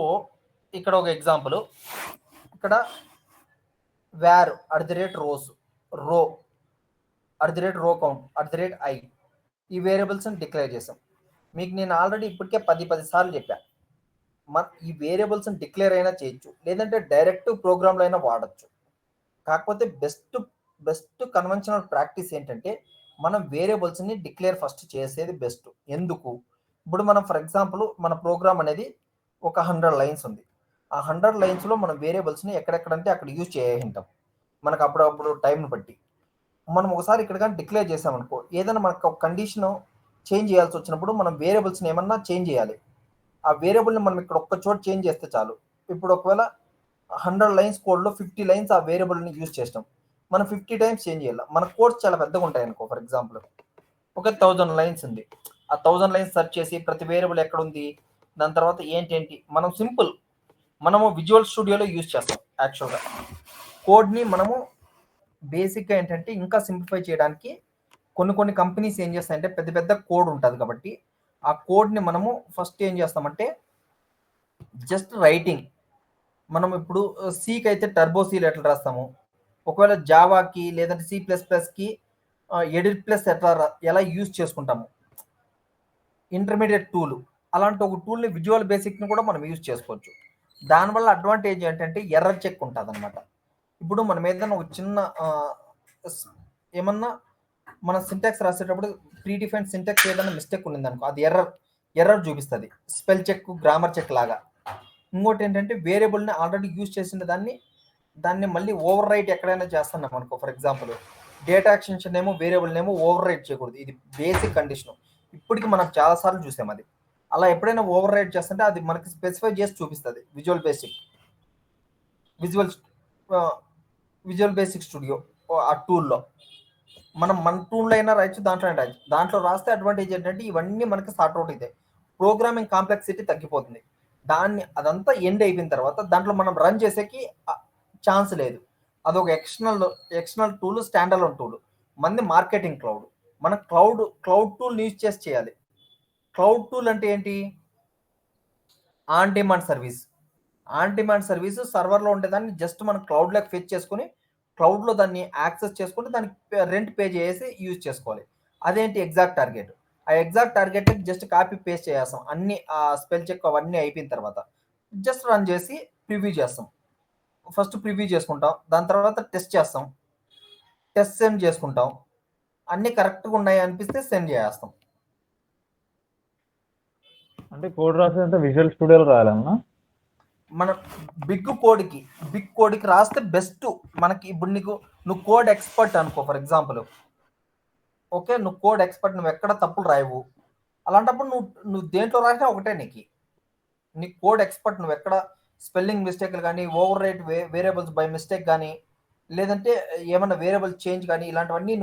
Speaker 1: ఇక్కడ ఒక ఎగ్జాంపుల్, ఇక్కడ var @rows రో @row count @i ఈ వేరియబుల్స్ని డిక్లేర్ చేసాం. మీకు నేను ఆల్రెడీ ఇప్పటికే 10 సార్లు చెప్పాను. ఈ వేరియబుల్స్ని డిక్లేర్ అయినా చేయొచ్చు, లేదంటే డైరెక్ట్ ప్రోగ్రామ్లో అయినా వాడచ్చు. కాకపోతే బెస్ట్ కన్వెన్షనల్ ప్రాక్టీస్ ఏంటంటే మనం వేరియబుల్స్ని డిక్లేర్ ఫస్ట్ చేసేది బెస్ట్. ఎందుకు? ఇప్పుడు మనం ఫర్ ఎగ్జాంపుల్ మన ప్రోగ్రామ్ అనేది ఒక 100 లైన్స్ ఉంది. ఆ 100 లైన్స్లో మనం వేరియబుల్స్ని ఎక్కడెక్కడంటే అక్కడ యూజ్ చేయింటాం. మనకు అప్పుడప్పుడు టైంని బట్టి మనం ఒకసారి ఇక్కడ కానీ డిక్లేర్ చేసామనుకో, ఏదైనా మనకు ఒక కండిషన్ చేంజ్ చేయాల్సి వచ్చినప్పుడు మనం వేరియబుల్స్ని ఏమన్నా చేంజ్ చేయాలి. ఆ వేరియబుల్ని మనం ఇక్కడ ఒక్క చోట చేంజ్ చేస్తే చాలు. ఇప్పుడు ఒకవేళ 100 లైన్స్ కోడ్లో 50 లైన్స్ ఆ వేరియబుల్ని యూజ్ చేస్తాం, మనం 50 టైమ్స్ చేంజ్ చేయాలి. మన కోడ్స్ చాలా పెద్దగా ఉంటాయి అనుకో. ఫర్ ఎగ్జాంపుల్ ఒక 1000 లైన్స్ ఉంది. ఆ 1000 లైన్స్ సెర్చ్ చేసి ప్రతి వేరియబుల్ ఎక్కడ ఉంది, దాని తర్వాత ఏంటి మనం సింపుల్ మనము విజువల్ స్టూడియోలో యూజ్ చేస్తాం. యాక్చువల్గా కోడ్ని మనము బేసిక్గా ఏంటంటే ఇంకా సింప్లిఫై చేయడానికి కొన్ని కంపెనీస్ ఏం చేస్తాయంటే పెద్ద కోడ్ ఉంటుంది కాబట్టి ఆ కోడ్ని మనము ఫస్ట్ ఏం చేస్తామంటే జస్ట్ రైటింగ్. మనం ఇప్పుడు సికి అయితే టర్బో సి ఎట్లా రాస్తాము, ఒకవేళ జావాకి లేదంటే C++కి ఎడిట్ ప్లస్ ఎలా యూజ్ చేసుకుంటాము, ఇంటర్మీడియట్ టూల్, అలాంటి ఒక టూల్ని విజువల్ బేసిక్ని కూడా మనం యూజ్ చేసుకోవచ్చు. దానివల్ల అడ్వాంటేజ్ ఏంటంటే ఎర్రర్ చెక్ ఉంటుంది అనమాట. ఇప్పుడు మనం ఏదైనా ఒక చిన్న ఏమన్నా మన సింటాక్స్ రాసేటప్పుడు ప్రీడిఫైన్డ్ సింటాక్స్ ఏదైనా మిస్టేక్ ఉన్నదనుకో అది ఎర్రర్ చూపిస్తుంది, స్పెల్ చెక్, గ్రామర్ చెక్ లాగా. ఇంకోటి ఏంటంటే వేరియబుల్ని ఆల్రెడీ యూజ్ చేసిన దాన్ని మళ్ళీ ఓవర్ రైట్ ఎక్కడైనా చేస్తున్నాం అనుకో. ఫర్ ఎగ్జాంపుల్ డేటా ఎక్స్టెన్షన్ ఏమో వేరియబుల్ ఏమో ఓవర్ రైట్ చేయకూడదు, ఇది బేసిక్ కండిషన్. ఇప్పటికి మనం చాలాసార్లు చూసాం అది. అలా ఎప్పుడైనా ఓవర్ రైట్ చేస్తుంటే అది మనకి స్పెసిఫై చేసి చూపిస్తుంది విజువల్ బేసిక్ స్టూడియో ఆ టూల్లో. మనం మన టూల్లో అయినా రాయొచ్చు, దాంట్లో రాస్తే అడ్వాంటేజ్ ఏంటంటే ఇవన్నీ మనకి సార్ట్అవుట్ అవుతాయి. ప్రోగ్రామింగ్ కాంప్లెక్సిటీ తగ్గిపోతుంది. అదంతా ఎండ్ అయిపోయిన తర్వాత దాంట్లో మనం రన్ చేసేకి ఛాన్స్ లేదు. అదొక external tool, stand alone tool. మంది మార్కెటింగ్ క్లౌడ్. మన క్లౌడ్ టూల్ యూజ్ చేసి చేయాలి. క్లౌడ్ టూల్ అంటే ఏంటి? On demand service. On demand service సర్వర్లో ఉండేదాన్ని జస్ట్ మనం క్లౌడ్లోకి ఫెచ్ చేసుకుని క్లౌడ్లో దాన్ని యాక్సెస్ చేసుకుంటే దానికి రెంట్ పే చేసి యూజ్ చేసుకోవాలి. అదేంటి ఎగ్జాక్ట్ టార్గెట్. ఆ exact target just copy paste చేస్తాం అన్ని స్పెల్ చెక్ అవన్నీ అయిపోయిన తర్వాత జస్ట్ రన్ చేసి ప్రివ్యూ చేస్తాం. ఫస్ట్ ప్రివ్యూ చేసుకుంటాం, దాని తర్వాత టెస్ట్ చేస్తాం, టెస్ట్ సెండ్ చేసుకుంటాం, అన్నీ కరెక్ట్గా ఉన్నాయి అనిపిస్తే సెండ్ చేస్తాం.
Speaker 2: అంటే కోడ్ రాసేదంటే విజువల్ స్టూడియోలో రాయాలన్నా?
Speaker 1: మన బిగ్ కోడ్కి రాస్తే బెస్ట్. మనకి ఇప్పుడు నువ్వు కోడ్ ఎక్స్పర్ట్ అనుకో ఫర్ ఎగ్జాంపుల్. ఓకే, నువ్వు కోడ్ ఎక్స్పర్ట్, నువ్వు ఎక్కడ తప్పులు రాయవు. అలాంటప్పుడు నువ్వు దేంట్లో రాసినా ఒకటే. నీ కోడ్ ఎక్స్పర్ట్, నువ్వు ఎక్కడ స్పెల్లింగ్ మిస్టేక్లు కానీ, over right variables by mistake కానీ, లేదంటే ఏమన్నా వేరియబుల్ చేంజ్ కానీ, ఇలాంటివన్నీ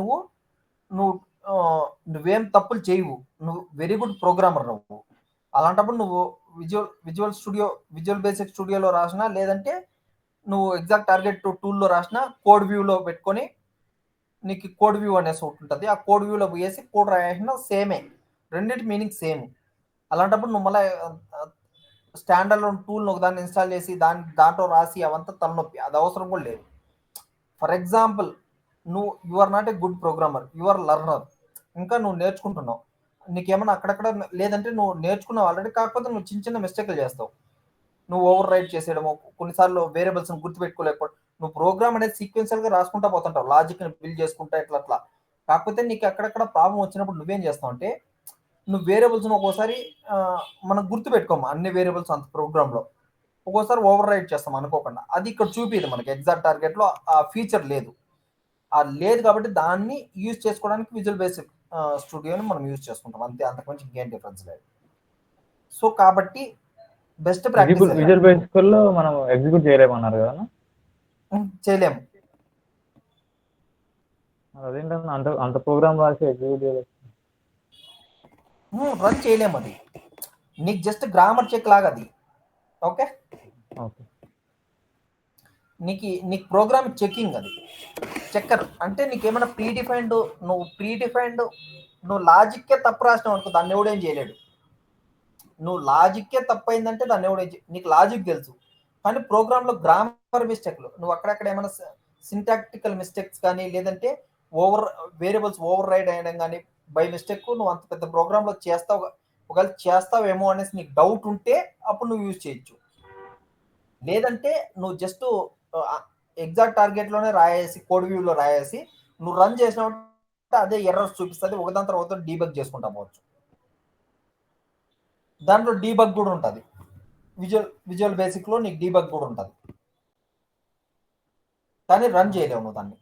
Speaker 1: నువ్వేం తప్పులు చేయవు. నువ్వు వెరీ గుడ్ ప్రోగ్రామర్ నువ్వు. అలాంటప్పుడు నువ్వు విజువల్ బేసిక్ స్టూడియోలో రాసినా, లేదంటే నువ్వు ఎగ్జాక్ట్ టార్గెట్ టూల్లో రాసినా, కోడ్ వ్యూలో పెట్టుకొని నీకు కోడ్ వ్యూ అనేసి ఒకటి ఉంటుంది. ఆ కోడ్ వ్యూలో వేసి కోడ్ రాసిన సేమే, రెండింటి మీనింగ్ సేమ్. అలాంటప్పుడు నువ్వు మళ్ళీ స్టాండర్డ్ టూల్ని ఒకదాన్ని ఇన్స్టాల్ చేసి దాంట్లో రాసి అవంతా తలనొప్పి, అది అవసరం కూడా లేదు. For example, you are not a good programmer, you are learner, ఇంకా నువ్వు నేర్చుకుంటున్నావు. నీకేమన్నా అక్కడక్కడ లేదంటే నువ్వు నేర్చుకున్నావు ఆల్రెడీ, కాకపోతే నువ్వు చిన్న చిన్న మిస్టేక్లు చేస్తావు. నువ్వు ఓవర్ రైట్ చేసేయడము, కొన్నిసార్లు వేరియబుల్స్ని గుర్తుపెట్టుకోలేకపోవడం. నువ్వు ప్రోగ్రామ్ అనేది సీక్వెన్షియల్గా రాసుకుంటా పోతుంటావు, లాజిక్ని బిల్డ్ చేసుకుంటా ఇట్లా. కాకపోతే నీకు అక్కడక్కడ ప్రాబ్లం వచ్చినప్పుడు నువ్వేం చేస్తావు అంటే, నువ్వు వేరియబుల్స్ని ఒక్కోసారి మనం గుర్తుపెట్టుకోము అన్ని వేరియబుల్స్ అంత ప్రోగ్రామ్లో. ఒక్కోసారి ఓవర్ రైట్ చేస్తాం అనుకోకుండా. అది ఇక్కడ చూపిది మనకి ఎగ్జాక్ట్ టార్గెట్లో ఆ ఫీచర్ లేదు. లేదు కాబట్టి దాన్ని యూజ్ చేసుకోవడానికి విజువల్ బేసిక్ స్టూడియోని మనం యూజ్ చేసుకుంటాం అంతే, అంతకుమించి ఇంకేం డిఫరెన్స్ లేదు. సో కాబట్టి బెస్ట్ ప్రాక్టీస్.
Speaker 2: విజువల్ బేసిక్ లో మనం ఎగ్జిక్యూట్ చేయలేమన్నారు కదా?
Speaker 1: చేయలేము.
Speaker 2: అదేంటన్నా అంత ప్రోగ్రామ్ రాసి ఎగ్జిక్యూట్ చేయలేదు,
Speaker 1: రన్ చేయలేము. అది నీకు జస్ట్ గ్రామర్ చెక్ లాగా అది. ఓకే, నీకు ప్రోగ్రామ్ చెకింగ్ అది. చెక్కర్ అంటే నీకేమైనా నువ్వు లాజిక్కే తప్పు రాసినావు అనుకో, దాన్ని ఎవడేం చేయలేడు. నువ్వు లాజిక్కే తప్పు అయిందంటే దాన్ని ఎవడేం నీకు లాజిక్ తెలుసు, కానీ ప్రోగ్రాంలో గ్రామర్ మిస్టేక్లు, నువ్వు అక్కడక్కడ ఏమైనా సింటాక్టికల్ మిస్టేక్స్ కానీ, లేదంటే వేరియబుల్స్ ఓవర్ రైడ్ అయ్యడం కానీ బై మిస్టేక్ నువ్వు అంత పెద్ద ప్రోగ్రాంలో ఒకవేళ చేస్తావేమో అనేసి నీకు డౌట్ ఉంటే అప్పుడు నువ్వు యూజ్ చేయొచ్చు. లేదంటే నువ్వు జస్ట్ ఎగ్జాక్ట్ టార్గెట్లోనే రాయేసి కోడ్ వ్యూలో రాయేసి నువ్వు రన్ చేసినప్పుడు అదే ఎర్రర్స్ చూపిస్తుంది, ఒకదాని తర్వాత డీబగ్ చేసుకుంటా పోవచ్చు. దాంట్లో డీబగ్ కూడా ఉంటుంది, విజువల్ బేసిక్లో నీకు డీబగ్ కూడా ఉంటుంది, కానీ రన్ చేయలేవు నువ్వు దాన్ని.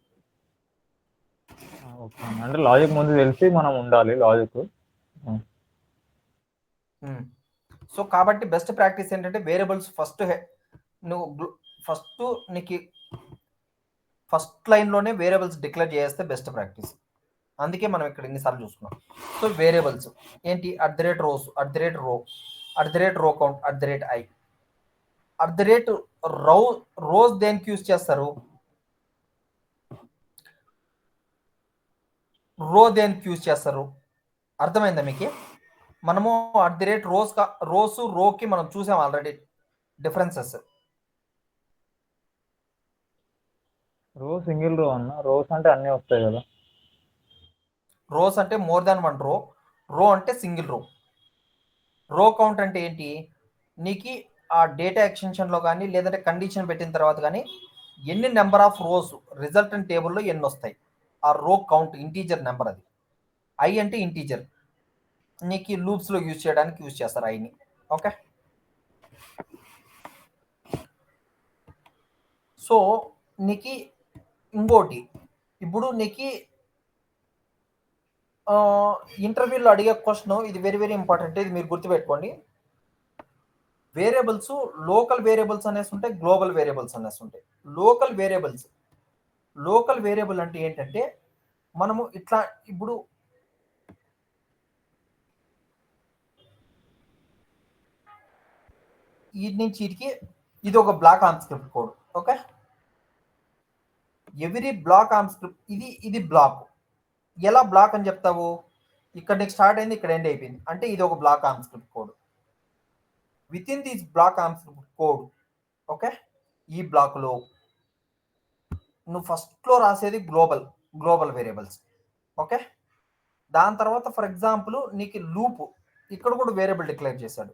Speaker 2: అంటే లాజిక్ ముందు తెలిసి మనం ఉండాలి లాజిక్.
Speaker 1: సో కాబట్టి బెస్ట్ ప్రాక్టీస్ ఏంటంటే వేరియబుల్స్ నీకు ఫస్ట్ లైన్లోనే వేరియబుల్స్ డిక్లేర్ చేస్తే బెస్ట్ ప్రాక్టీస్. అందుకే మనం ఇక్కడ ఎన్నిసార్లు చూసుకున్నాం. సో వేరియబుల్స్ ఏంటి? @rows, @row, @row count, @i. @rows దేనికి యూజ్ చేస్తారు? రో దేనికి యూజ్ చేస్తారు? అర్థమైందా మీకు? మనము రోస్ రోకి మనం చూసాం ఆల్రెడీ డిఫరెన్సెస్.
Speaker 2: రో సింగిల్ రో అన్న, రోస్ అంటే అన్నీ వస్తాయి కదా.
Speaker 1: రోస్ అంటే మోర్ దాన్ వన్ రో అంటే సింగిల్ రో కౌంట్ అంటే ఏంటి? నీకు ఆ డేటా ఎక్స్టెన్షన్లో కానీ లేదంటే కండిషన్ పెట్టిన తర్వాత కానీ ఎన్ని నెంబర్ ఆఫ్ రోస్ రిజల్టెంట్ టేబుల్లో ఎన్ని వస్తాయి, ఆ రో కౌంట్ ఇంటీజర్ నెంబర్ అది. ఐ అంటే ఇంటీజర్, నీకు లూప్స్లో యూజ్ చేయడానికి యూజ్ చేస్తారు ఐని. ఓకే, సో నీకు ఇంకోటి, ఇప్పుడు నీకు ఇంటర్వ్యూలో అడిగే క్వశ్చన్ ఇది వెరీ వెరీ ఇంపార్టెంట్, ఇది మీరు గుర్తుపెట్టుకోండి. వేరియబుల్స్ లోకల్ వేరియబుల్స్ అనేసి ఉంటాయి, గ్లోబల్ వేరియబుల్స్ అనేసి ఉంటాయి. లోకల్ వేరియబుల్ అంటే ఏంటంటే మనము ఇట్లా ఇప్పుడు వీటి నుంచి వీటికి ఇది ఒక block AMPscript code. Okay, every block AMPscript ఇది బ్లాక్. ఎలా బ్లాక్ అని చెప్తావు? ఇక్కడ నీకు స్టార్ట్ అయింది, ఇక్కడ ఎండ్ అయిపోయింది అంటే ఇది ఒక block AMPscript code. Within this block AMPscript code okay, ఈ బ్లాక్లో నువ్వు ఫస్ట్లో రాసేది గ్లోబల్ వేరియబుల్స్. ఓకే, దాని తర్వాత ఫర్ ఎగ్జాంపుల్ నీకు లూప్ ఇక్కడ కూడా వేరియబుల్ డిక్లేర్ చేశాడు.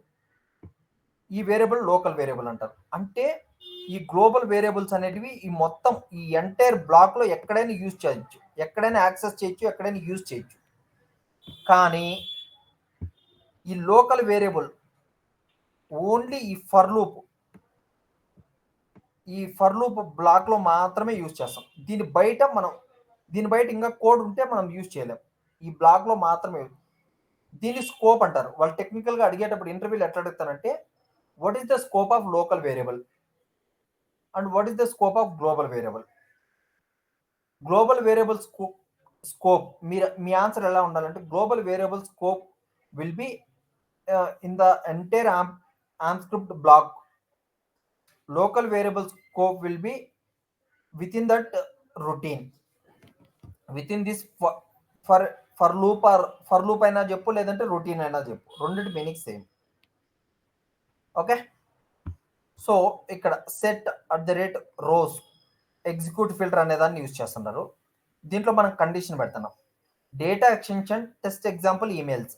Speaker 1: ఈ వేరియబుల్ లోకల్ వేరియబుల్ అంటారు. అంటే ఈ గ్లోబల్ వేరియబుల్స్ అనేటివి ఈ మొత్తం ఈ ఎంటైర్ బ్లాక్లో ఎక్కడైనా యూజ్ చేయొచ్చు, ఎక్కడైనా యాక్సెస్ చేయొచ్చు, ఎక్కడైనా యూజ్ చేయొచ్చు. కానీ ఈ లోకల్ వేరియబుల్ ఓన్లీ ఈ ఫర్ లూప్ బ్లాక్లో మాత్రమే యూజ్ చేస్తాం. దీని బయట ఇంకా కోడ్ ఉంటే మనం యూజ్ చేయలేం. ఈ బ్లాక్లో మాత్రమే. దీన్ని స్కోప్ అంటారు. వాళ్ళు టెక్నికల్గా అడిగేటప్పుడు ఇంటర్వ్యూలు ఎట్లా అడుగుతారంటే what is the scope of local variable and what is the scope of global variable. Global variable scope మీ ఆన్సర్ ఎలా ఉండాలంటే global variable scope will be in the entire AMP script block. Local variable scope will be within that routine, within this for loop అయినా చెప్పు, లేదంటే routine అయినా చెప్పు, రెండింటి meaning same. Okay, so ఇక్కడ సెట్ @rows ఎగ్జిక్యూట్ ఫిల్టర్ అనే దాన్ని use చేస్తున్నారు. దీంట్లో మనం కండిషన్ పెడుతున్నాం. Data extension test example emails.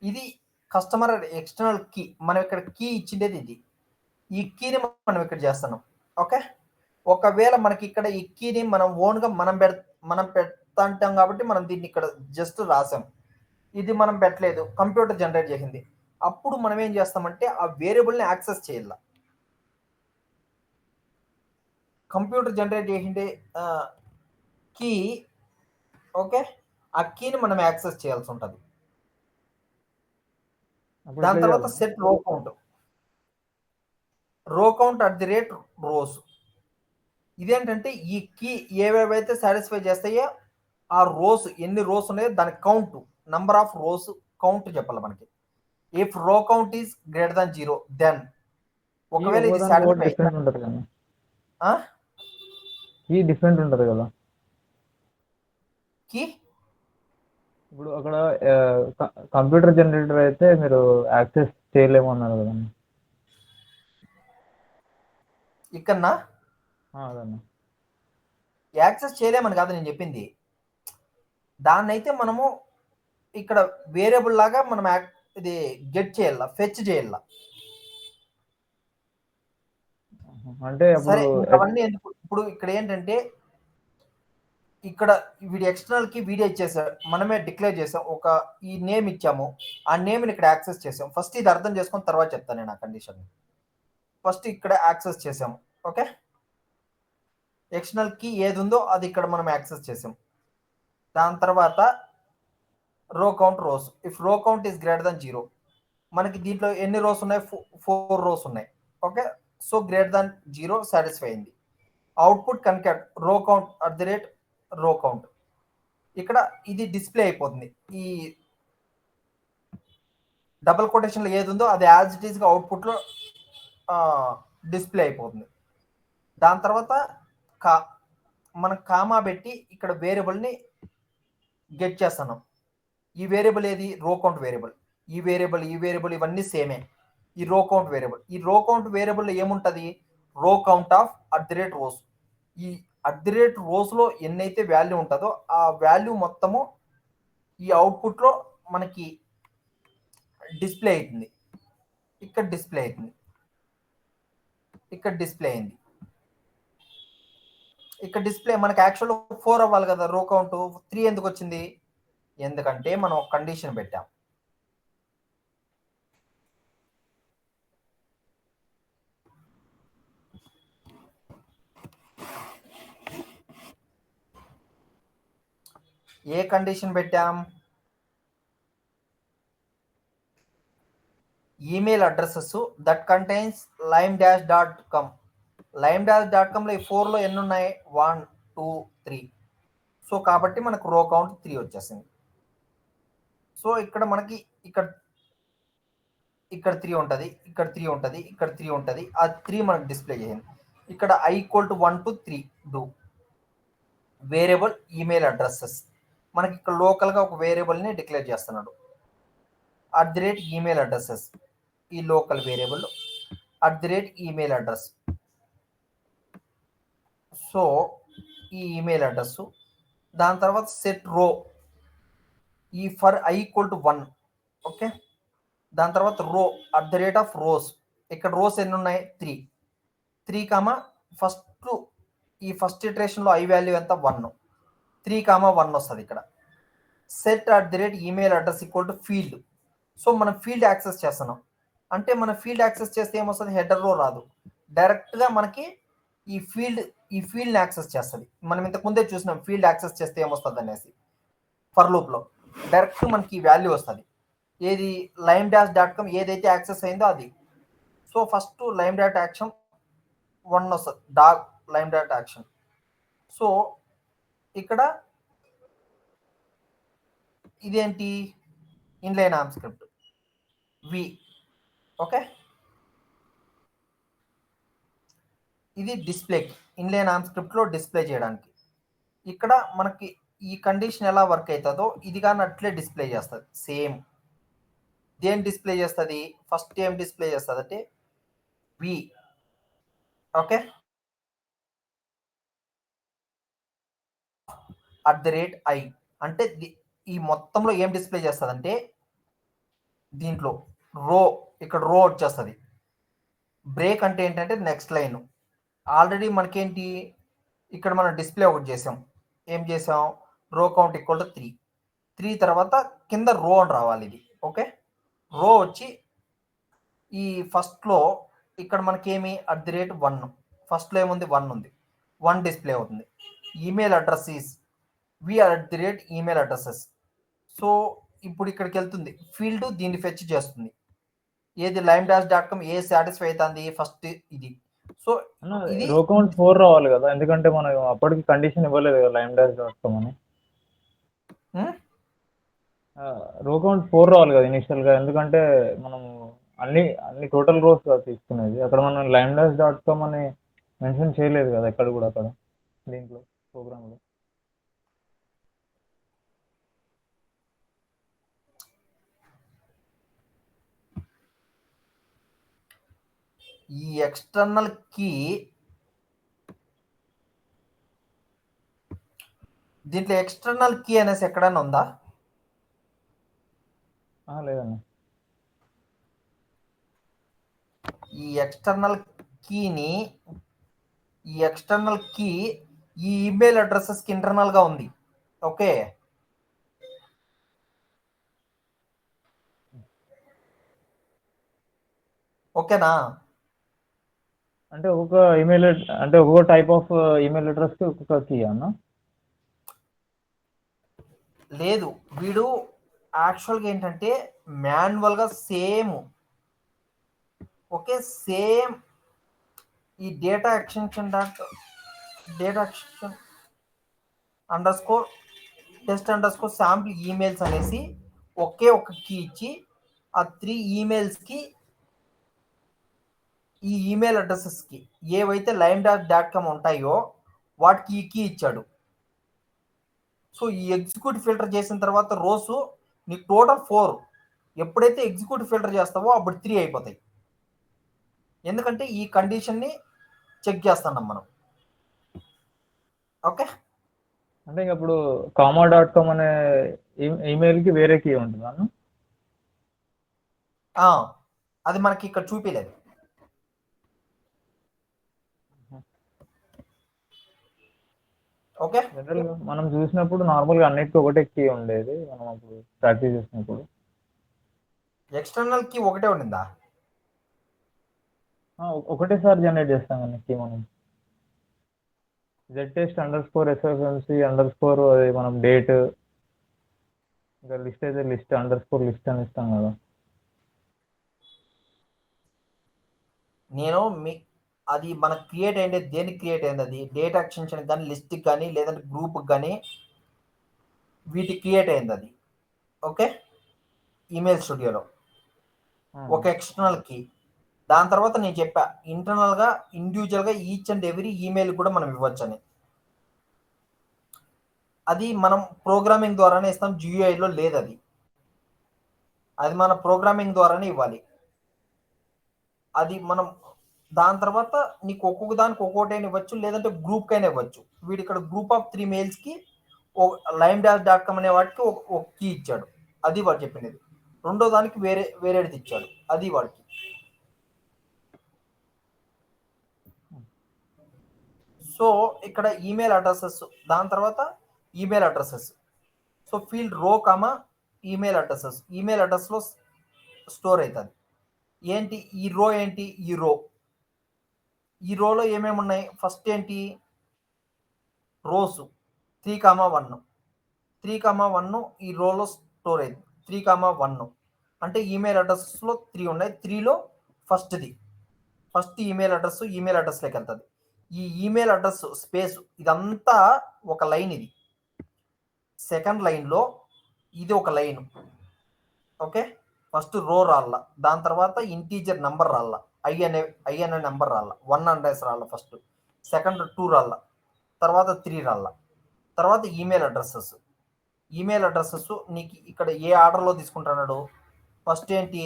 Speaker 1: ఇది కస్టమర్ ఎక్స్టర్నల్ కీ. మనం ఇక్కడ కీ ఇచ్చిండేది ఇది. ఈ కీని మనం ఇక్కడ చేస్తున్నాం. ఓకే, ఒకవేళ మనకి ఇక్కడ ఈ కీని మనం ఓన్గా మనం పెడతా అంటాం కాబట్టి మనం దీన్ని ఇక్కడ జస్ట్ రాసాం. ఇది మనం పెట్టలేదు, కంప్యూటర్ జనరేట్ చేసింది. అప్పుడు మనం ఏం చేస్తామంటే ఆ వేరియబుల్ని యాక్సెస్ చేయాల. కంప్యూటర్ జనరేట్ చేసిండే కీ. ఓకే, ఆ కీని మనం యాక్సెస్ చేయాల్సి ఉంటుంది. దాని తర్వాత సెట్ రో కౌంట్ @rows. ఇదేంటంటే ఈ కీ ఏవేవైతే సాటిస్ఫై చేస్తాయో ఆ రోస్ ఎన్ని రోస్ ఉన్నాయో దాని count, number of rows count చెప్పాలి మనకి. If row count is greater than 0 then ఒకవేళ ఇది సాటిస్ఫై
Speaker 2: ఉంటుంది కదా, కీ డిఫరెంట్ ఉంటుంది కదా.
Speaker 1: కీ
Speaker 2: ఇప్పుడు అక్కడ కంప్యూటర్ జనరేటర్ అయితే మీరు యాక్సెస్ చేయలేము అన్నారు కదా.
Speaker 1: ఇక్కడనా
Speaker 2: అదన్నా
Speaker 1: యాక్సెస్ చేయలేమని కాదు నేను చెప్పింది. దాన్ని అయితే మనము ఇక్కడ వేరియబుల్ లాగా మనం ఇది గెట్ చేయాల, ఫెచ్ చేయాల.
Speaker 2: అంటే
Speaker 1: సరే, అవన్నీ ఎందుకు. ఇప్పుడు ఇక్కడ ఏంటంటే ఇక్కడ వీడి ఎక్స్టర్నల్ కి వీడియో ఇచ్చేసారు, మనమే డిక్లేర్ చేసాం, ఒక ఈ నేమ్ ఇచ్చాము, ఆ నేమ్ని ఇక్కడ యాక్సెస్ చేసాం. ఫస్ట్ ఇది అర్థం చేసుకొని తర్వాత చెప్తాను నేను ఆ కండిషన్. ఫస్ట్ ఇక్కడ యాక్సెస్ చేసాము. ఓకే, ఎక్స్టర్నల్ కి ఏది ఉందో అది ఇక్కడ మనం యాక్సెస్ చేసాం. దాని తర్వాత రో count rose. If row count is greater than 0, మనకి దీంట్లో ఎన్ని రోస్ ఉన్నాయి? 4 రోస్ ఉన్నాయి. Okay, so greater than 0 satisfy అయింది. అవుట్పుట్ కన్కాట్ రో కౌంట్ రో కౌంట్. ఇక్కడ ఇది డిస్ప్లే అయిపోతుంది. ఈ డబుల్ కొటేషన్లో ఏది ఉందో అది యాజ్ ఇట్ ఈస్గా అవుట్పుట్లో డిస్ప్లే అయిపోతుంది. దాని తర్వాత మనం కామా పెట్టి ఇక్కడ వేరియబుల్ని గెట్ చేస్తున్నాం. ఈ వేరియబుల్ ఏది? రో కౌంట్ వేరియబుల్. ఈ వేరియబుల్ ఇవన్నీ సేమే. ఈ రో కౌంట్ వేరియబుల్లో ఏముంటుంది? రో కౌంట్ ఆఫ్ @rows. ఈ @rows లో ఎన్నైతే వాల్యూ ఉంటుందో ఆ వాల్యూ మొత్తము ఈ అవుట్పుట్లో మనకి డిస్ప్లే అవుతుంది. ఇక్కడ డిస్ప్లే అయింది. ఇక్కడ డిస్ప్లే మనకి యాక్చువల్ 4 అవ్వాలి కదా, రో కౌంట్ 3 ఎందుకు వచ్చింది? ఎందుకంటే మనం ఒక కండిషన్ పెట్టాం. ఏ కండిషన్ పెట్టాం? Email addresses that contains lime-.com. lime-.comలో ఈ 4లో ఎన్ని ఉన్నాయి? 1 2 3. సో కాబట్టి మనకు రో కౌంట్ 3 వచ్చేసింది. సో ఇక్కడ మనకి ఇక్కడ 3 ఉంటుంది, ఇక్కడ 3 ఉంటుంది, ఇక్కడ 3 ఉంటుంది. ఆ 3 మనకు డిస్ప్లే చేయండి. ఇక్కడ i = 1 to 3 do variable email addresses. మనకి ఇక్కడ లోకల్గా ఒక వేరియబుల్ని డిక్లేర్ చేస్తున్నాడు. @ఈమెయిల్ అడ్రసెస్ ఈ local variable @email address so ఈ ఈమెయిల్ అడ్రస్, దాని తర్వాత సెట్ రో ఈ for i equal to 1. Okay, దాని తర్వాత రో @రోస్. ఇక్కడ రోస్ ఎన్ని ఉన్నాయి? 3 కామా ఫస్ట్ ఈ ఫస్ట్ ఇటరేషన్లో i వాల్యూ ఎంత? 1. 3, 1 వస్తుంది ఇక్కడ. Set email address equal to field. So మనం ఫీల్డ్ యాక్సెస్ చేస్తున్నాం అంటే మన ఫీల్డ్ యాక్సెస్ చేస్తే ఏమొస్తుంది? హెడర్ రో రాదు, డైరెక్ట్గా మనకి ఈ ఫీల్డ్ని యాక్సెస్ చేస్తుంది. మనం ఇంతకు ముందే చూసినాం ఫీల్డ్ యాక్సెస్ చేస్తే ఏమొస్తుంది అనేసి. ఫర్ లూప్లో డైరెక్ట్ మనకి ఈ వాల్యూ వస్తుంది. ఏది? lime-.com ఏదైతే యాక్సెస్ అయిందో అది. సో ఫస్ట్ lime.action 1 వస్తుంది, డాగ్ lime.action. సో ఇక్కడ ఇదేంటి? ఇన్లైన్ ఆర్మ్ స్క్రిప్ట్ వి. ఓకే, ఇది డిస్ప్లేకి, ఇన్లైన్ ఆర్మ్ స్క్రిప్ట్లో డిస్ప్లే చేయడానికి. ఇక్కడ మనకి ఈ కండిషన్ ఎలా వర్క్ అవుతుందో ఇది కానీ అట్లే డిస్ప్లే చేస్తుంది. సేమ్ దేని డిస్ప్లే చేస్తుంది? ఫస్ట్ ఏం డిస్ప్లే చేస్తుంది అంటే వి. ఓకే, @i అంటే ఈ మొత్తంలో ఏం డిస్ప్లే చేస్తుంది అంటే దీంట్లో రో, ఇక్కడ రో వచ్చేస్తుంది. బ్రేక్ అంటే ఏంటంటే నెక్స్ట్ లైన్. ఆల్రెడీ మనకేంటి ఇక్కడ మనం డిస్ప్లే ఒకటి చేసాం. ఏం చేసాం? రో కౌంట్ ఈక్వల్ టు 3 తర్వాత కింద రో అని రావాలి ఇది. ఓకే, రో వచ్చి ఈ ఫస్ట్లో ఇక్కడ మనకేమి @1, ఫస్ట్లో ఏముంది? 1 ఉంది, 1 డిస్ప్లే అవుతుంది. ఈమెయిల్ అడ్రస్ ఈస్ వి @ఈమెయిల్ అడ్రసెస్. సో ఇప్పుడు ఇక్కడికి వెళ్తుంది ఫీల్డ్, దీన్ని ఫెచ్ చేస్తుంది. ఏది? lime-.com ఏ సాటిస్ఫై అవుతుంది? ఫస్ట్ ఇది. సో ఇది
Speaker 2: రో కౌంట్ 4 రావాలి కదా, ఎందుకంటే మనం అప్పటికి కండిషన్ ఇవ్వలేదు కదా lime-.com అని. రో కౌంట్ 4 రావాలి కదా ఇనిషియల్గా, ఎందుకంటే మనం అన్ని టోటల్ రోస్ తీసుకునేది. అక్కడ మనం lime-.com అని మెన్షన్ చేయలేదు కదా ఎక్కడ కూడా, అక్కడ దీంట్లో ప్రోగ్రామ్లో.
Speaker 1: ఈ ఎక్స్టర్నల్ కీ దీంట్లో ఎక్స్టర్నల్ కీ అనేసి ఎక్కడైనా ఉందా?
Speaker 2: లేదన్నా.
Speaker 1: ఈ ఎక్స్టర్నల్ కీ ఈ ఈమెయిల్ అడ్రసెస్కి ఇంటర్నల్గా ఉంది. ఓకే, ఓకేనా?
Speaker 2: అంటే ఒక్కొక్క టైప్ ఆఫ్ ఈమెయిల్ అడ్రస్కి ఒక్కొక్క కీ అన్న?
Speaker 1: లేదు, వీడు యాక్చువల్గా ఏంటంటే మాన్యువల్గా సేమ్. ఓకే, సేమ్ ఈ data extension _test_ sample emails అనేసి ఒకే ఒక కీ ఇచ్చి ఆ 3 ఈమెయిల్స్కి ఈ ఈమెయిల్ అడ్రసెస్కి ఏవైతే lime.com ఉంటాయో వాటికి ఈ కీ ఇచ్చాడు. సో ఈ ఎగ్జిక్యూట్ ఫిల్టర్ చేసిన తర్వాత రోసు నీకు టోటల్ 4. ఎప్పుడైతే ఎగ్జిక్యూట్ ఫిల్టర్ చేస్తావో అప్పుడు 3 అయిపోతాయి. ఎందుకంటే ఈ కండిషన్ని చెక్ చేస్తున్నాం మనం. ఓకే,
Speaker 2: అంటే ఇంక ఇప్పుడు comma.com అనే ఈమెయిల్కి వేరే కీ ఉంటుందా అన్న?
Speaker 1: అది మనకి ఇక్కడ చూపించలేదు. ఓకే,
Speaker 2: జనరల్గా మనం చూసినప్పుడు నార్మల్గా అన్నిటికీ ఒకటే కీ ఉండేది, మనం అప్పుడు ప్రాక్టీస్ చేసినప్పుడు.
Speaker 1: ఎక్స్టర్నల్ కీ ఒకటే ఉండిందా?
Speaker 2: ఒకటేసారి జనరేట్ చేస్తాం కానీ కీ మనం ztest_ffmc_ అది మనం డేట్, ఇంకా లిస్ట్ అయితే లిస్ట్ _list అని ఇస్తాం కదా.
Speaker 1: నేను అది మనకు క్రియేట్ అయ్యింది దేనికి క్రియేట్ అయింది? అది డేటా ఎక్స్టెన్షన్ కానీ లిస్ట్కి కానీ లేదంటే గ్రూప్కి కానీ వీటికి క్రియేట్ అయింది అది. ఓకే, ఈమెయిల్ స్టూడియోలో ఒక ఎక్స్టర్నల్ కీ. దాని తర్వాత నేను చెప్పా ఇంటర్నల్గా ఇండివిజువల్గా ఈచ్ అండ్ ఎవ్రీ ఈమెయిల్ కూడా మనం ఇవ్వచ్చని. అది మనం ప్రోగ్రామింగ్ ద్వారానే ఇస్తాం, GUIలో లేదు. అది మన ప్రోగ్రామింగ్ ద్వారానే ఇవ్వాలి. అది మనం దాని తర్వాత నీకు ఒక్కొక్క దానికి ఒక్కొక్కటి అయినా ఇవ్వచ్చు, లేదంటే గ్రూప్ కైనా ఇవ్వచ్చు. వీడు ఇక్కడ గ్రూప్ ఆఫ్ 3 మెయిల్స్ కి lime-.com అనే వాటికి ఒక కీ ఇచ్చాడు, అది వాడు చెప్పింది. రెండో దానికి వేరేది ఇచ్చాడు, అది వాడికి. సో ఇక్కడ ఈమెయిల్ అడ్రసెస్, దాని తర్వాత email addresses. So field row comma email addresses, email అడ్రస్లో స్టోర్ అవుతుంది. ఏంటి ఈ రో? ఏంటి ఈ రోలో ఏమేమి ఉన్నాయి? ఫస్ట్ ఏంటి? రోస్ 3,1 3,1 ఈ రోలో స్టోర్ అయింది. 3,1 అంటే ఈమెయిల్ అడ్రస్లో 3 ఉన్నాయి. 3లో ఫస్ట్ ఈమెయిల్ అడ్రస్లోకి వెళ్తుంది. ఈ ఈమెయిల్ అడ్రస్ స్పేస్ ఇదంతా ఒక లైన్. ఇది సెకండ్ లైన్లో ఇది ఒక లైన్. ఓకే, ఫస్ట్ రో రాళ్ళ, దాని తర్వాత ఇంటీజర్ నెంబర్ రాళ్ళ, ఐ అనే నెంబర్ రాళ్ళ, 1 అనేసి రాళ్ళ ఫస్ట్, సెకండ్ 2 రాళ్ళ, తర్వాత 3 రాళ్ళ, తర్వాత ఈమెయిల్ అడ్రస్సెస్ నీకు ఇక్కడ ఏ ఆర్డర్లో తీసుకుంటున్నాడు? ఫస్ట్ ఏంటి?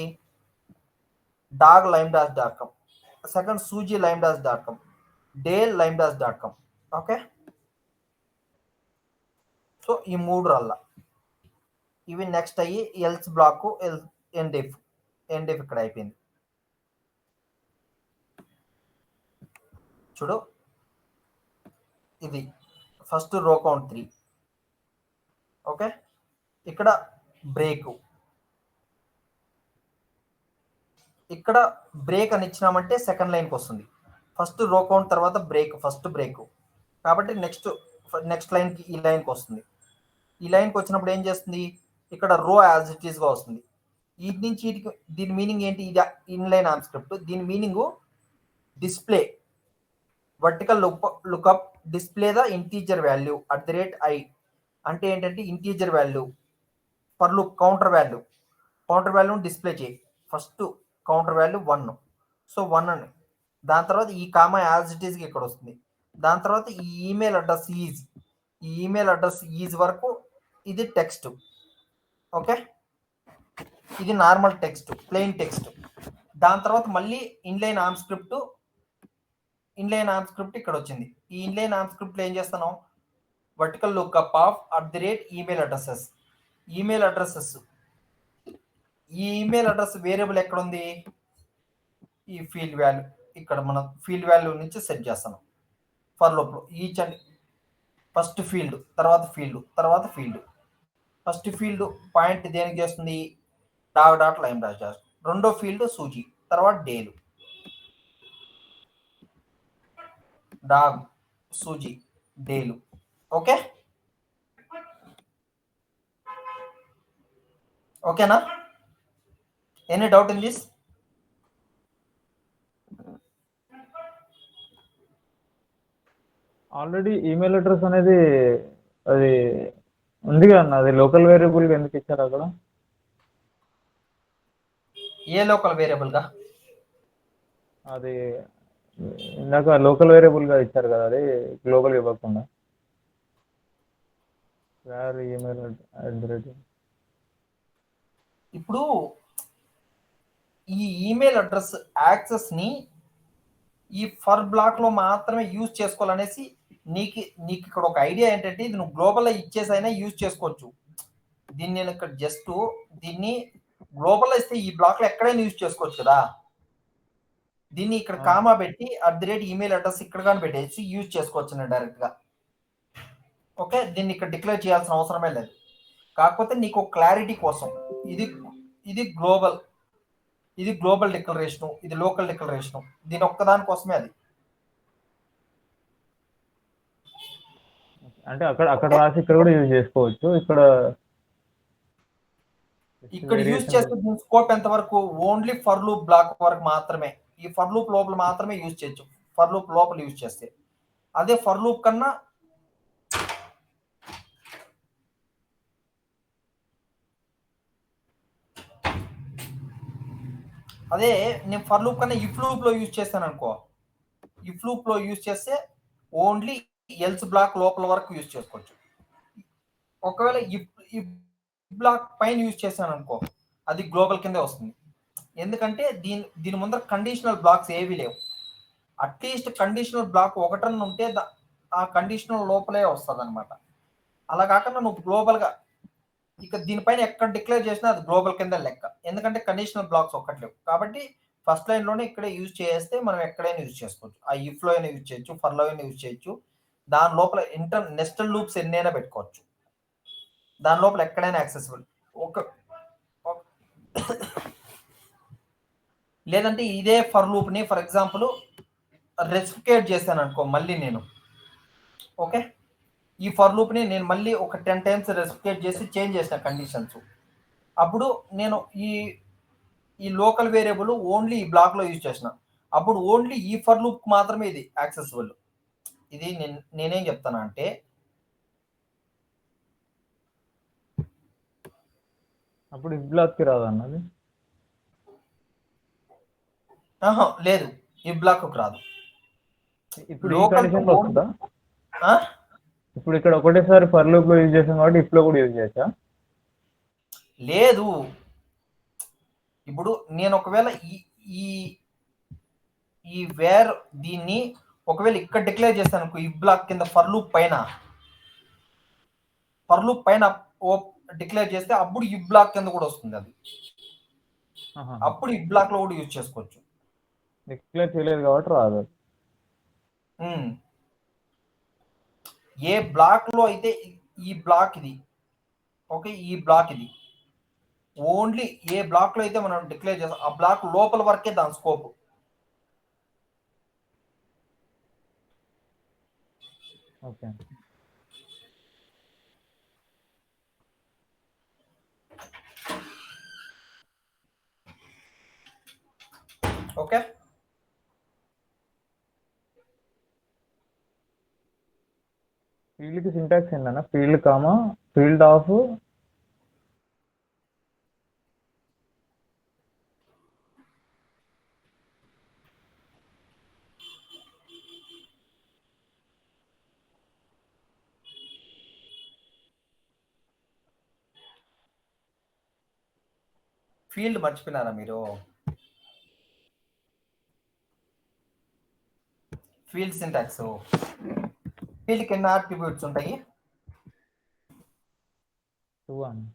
Speaker 1: Doug lime-.com, second Suzy lime-.com, Dale lime-.com. Okay, so ఈ 3 రాళ్ళ ఇవి నెక్స్ట్ అయ్యి ఎల్స్ బ్లాక్, ఎండిఫ్ ఇక్కడ అయిపోయింది. చూడు, ఇది ఫస్ట్ రో కౌంట్ 3. ఓకే, ఇక్కడ బ్రేక్ అని ఇచ్చినామంటే సెకండ్ లైన్కి వస్తుంది. ఫస్ట్ రో కౌంట్ తర్వాత ఫస్ట్ బ్రేక్ కాబట్టి నెక్స్ట్ లైన్కి ఈ లైన్కి వస్తుంది. ఈ లైన్కి వచ్చినప్పుడు ఏం చేస్తుంది? ఇక్కడ రో యాజ్ ఇట్ ఈస్గా వస్తుంది. వీటి నుంచి దీని మీనింగ్ ఏంటి? ఇది ఇన్లైన్ ఆమ్ స్క్రిప్ట్. దీని meaning display vertical lookup display the integer value @i అంటే ఏంటంటే integer value for look counter వాల్యూని డిస్ప్లే చేయి. ఫస్ట్ కౌంటర్ వాల్యూ 1, సో 1 అని. దాని తర్వాత ఈ కామా యాజ్ ఇట్ ఈస్గా ఇక్కడ వస్తుంది. దాని తర్వాత ఈ ఈమెయిల్ అడ్రస్ ఈజ్ వరకు ఇది టెక్స్ట్. ఓకే, ఇది నార్మల్ టెక్స్ట్, ప్లెయిన్ టెక్స్ట్. దాని తర్వాత మళ్ళీ ఇన్లైన్ ఆమ్ స్క్రిప్ట్ ఇక్కడ వచ్చింది. ఈ ఇన్లైన్ ఆమ్ స్క్రిప్ట్లో ఏం చేస్తాను? Vertical lookup of @email addresses. ఈ ఈమెయిల్ అడ్రస్ వేరియబుల్ ఎక్కడ ఉంది? ఈ ఫీల్డ్ వాల్యూ ఇక్కడ మనం ఫీల్డ్ వాల్యూ నుంచి సెట్ చేస్తాను. ఫర్ లూప్లో ఈచ్ అండ్ ఫస్ట్ ఫీల్డ్, తర్వాత ఫీల్డ్. ఫస్ట్ ఫీల్డ్ పాయింట్ దేనికి చేస్తుంది? డాగ్.lime-. రెండో ఫీల్డ్ సూజీ, తర్వాత Dale, Doug Suzy Dale. Okay, ఓకేనా? Any doubt in this?
Speaker 2: Already email address అనేది అది ఉంది కదా, అది లోకల్ వేరియబుల్గా ఎందుకు ఇచ్చారు అక్కడ?
Speaker 1: ఏ లోకల్ వేరియబుల్గా?
Speaker 2: అది ఇందాక లోకల్ వేరియబుల్గా ఇచ్చారు కదా, అది గ్లోబల్ ఇవ్వకుండా.
Speaker 1: ఇప్పుడు ఈ ఈమెయిల్ అడ్రస్ యాక్సెస్ ని ఈ ఫర్ బ్లాక్ లో మాత్రమే యూజ్ చేసుకోవాలనేసి నీకు ఇక్కడ ఒక ఐడియా ఏంటంటే, ఇది నువ్వు గ్లోబల్ ఇచ్చేసైనా యూజ్ చేసుకోవచ్చు. దీన్ని నేను ఇక్కడ దీన్ని గ్లోబల్ ఇస్తే ఈ బ్లాక్ లో ఎక్కడైనా యూజ్ చేసుకోవచ్చు కదా. దీన్ని ఇక్కడ కామా పెట్టి @ఈమెయిల్ అడ్రస్ ఇక్కడ కానీ పెట్టేసి యూజ్ చేసుకోవచ్చు నేను డైరెక్ట్ గా. ఓకే, దీన్ని ఇక్కడ డిక్లేర్ చేయాల్సిన అవసరమే లేదు. కాకపోతే నీకు క్లారిటీ కోసం ఇది గ్లోబల్ డిక్లరేషను, ఇది లోకల్ డిక్లరేషను, దీని ఒక్కదాని కోసమే అది.
Speaker 2: అంటే అక్కడ రాసి ఇక్కడ కూడా యూజ్ చేసుకోవచ్చు. ఇక్కడ
Speaker 1: యూజ్ చేస్తే దీని స్కోప్ ఎంత వరకు? ఓన్లీ ఫర్ లూప్ బ్లాక్ వరకు మాత్రమే. ఈ ఫర్ లూప్ లోపల మాత్రమే యూజ్ చేయొచ్చు, ఫర్ లూప్ లోపల యూజ్ చేస్తే. అదే ఫర్ లూప్ కన్నా నేను ఫర్ లూప్ కన్నా ఇఫ్ లూప్ లో యూజ్ చేస్తాను అనుకో, ఇఫ్ లూప్ లో యూజ్ చేస్తే ఓన్లీ ఎల్స్ బ్లాక్ లోపల వరకు యూజ్ చేసుకోవచ్చు. ఒకవేళ ఇఫ్ బ్లాక్ పైన యూజ్ చేశాను అనుకో, అది గ్లోబల్ కిందే వస్తుంది. ఎందుకంటే దీని ముందర కండిషనల్ బ్లాక్స్ ఏవి లేవు. అట్లీస్ట్ కండిషనల్ బ్లాక్ ఒకటన్నా ఉంటే ఆ కండిషనల్ లోపలే వస్తుంది అనమాట. అలా కాకుండా నువ్వు గ్లోబల్గా ఇక దీనిపైన ఎక్కడ డిక్లేర్ చేసినా అది గ్లోబల్ కింద లెక్క, ఎందుకంటే కండిషనల్ బ్లాక్స్ ఒక్కట్లేవు కాబట్టి ఫస్ట్ లైన్లోనే ఇక్కడే యూజ్ చేస్తే మనం ఎక్కడైనా యూజ్ చేసుకోవచ్చు. ఆ ఇఫ్లో అయినా యూజ్ చేయొచ్చు, ఫర్లో అయినా యూజ్ చేయొచ్చు, దాని లోపల నెస్టెడ్ లూప్స్ ఎన్నైనా పెట్టుకోవచ్చు, దాని లోపల ఎక్కడైనా యాక్సెసిబుల్. లేదంటే ఇదే ఫర్ లూప్ని ఫర్ ఎగ్జాంపుల్ రెసిఫికేట్ చేశాను అనుకో మళ్ళీ నేను, ఓకే, ఈ ఫర్ లూప్ని నేను మళ్ళీ ఒక 10 టైమ్స్ రెసిఫికేట్ చేసి చేంజ్ చేసిన కండిషన్స్, అప్పుడు నేను ఈ లోకల్ వేరియబుల్ ఓన్లీ ఈ బ్లాక్లో యూజ్ చేసిన, అప్పుడు ఓన్లీ ఈ ఫర్ లూప్ మాత్రమే ఇది యాక్సెసిబుల్. ఇది నేనేం చెప్తాను అంటే
Speaker 2: అప్పుడు ఇఫ్ బ్లాక్కి రాదన్నది.
Speaker 1: లేదు, ఈ బ్లాక్ రాదు.
Speaker 2: ఇప్పుడు ఈ కండిషన్లో వస్తుందా? ఇప్పుడు ఇక్కడ ఒకటేసారి ఫర్ లూప్ లో యూజ్ చేసాం కాబట్టి ఇఫ్ లో కూడా యూజ్ చేయొచ్చా?
Speaker 1: లేదు, ఇప్పుడు నేను ఒకవేళ ఈ ఈ వేర్ దీన్ని ఒకవేళ ఇక్కడ డిక్లేర్ చేస్తాను ఈ బ్లాక్ కింద ఫర్ లూప్ పైన డిక్లేర్ చేస్తే అప్పుడు ఈ బ్లాక్ కింద కూడా వస్తుంది అది, అప్పుడు ఈ బ్లాక్ లో కూడా యూజ్ చేసుకోవచ్చు.
Speaker 2: డిక్లేర్ చేయలేదు కాబట్టి రాదు.
Speaker 1: ఏ బ్లాక్ లో అయితే ఈ బ్లాక్ ఇది, ఓకే, ఈ బ్లాక్ ఇది ఓన్లీ ఏ బ్లాక్ లో అయితే మనం డిక్లేర్ చేస్తాం ఆ బ్లాక్ లోపల వరకే దాని స్కోప్.
Speaker 2: Okay,
Speaker 1: okay.
Speaker 2: ఫీల్డ్ కి సింటాక్స్ ఏంటన్నా? Field comma field of
Speaker 1: field మర్చిపోయినారా మీరు? ఫీల్డ్ సింటాక్స్, ఫీల్డ్ కి ఎన్ని ఆట్రిబ్యూట్స్ ఉంటాయి?
Speaker 2: 2 అని.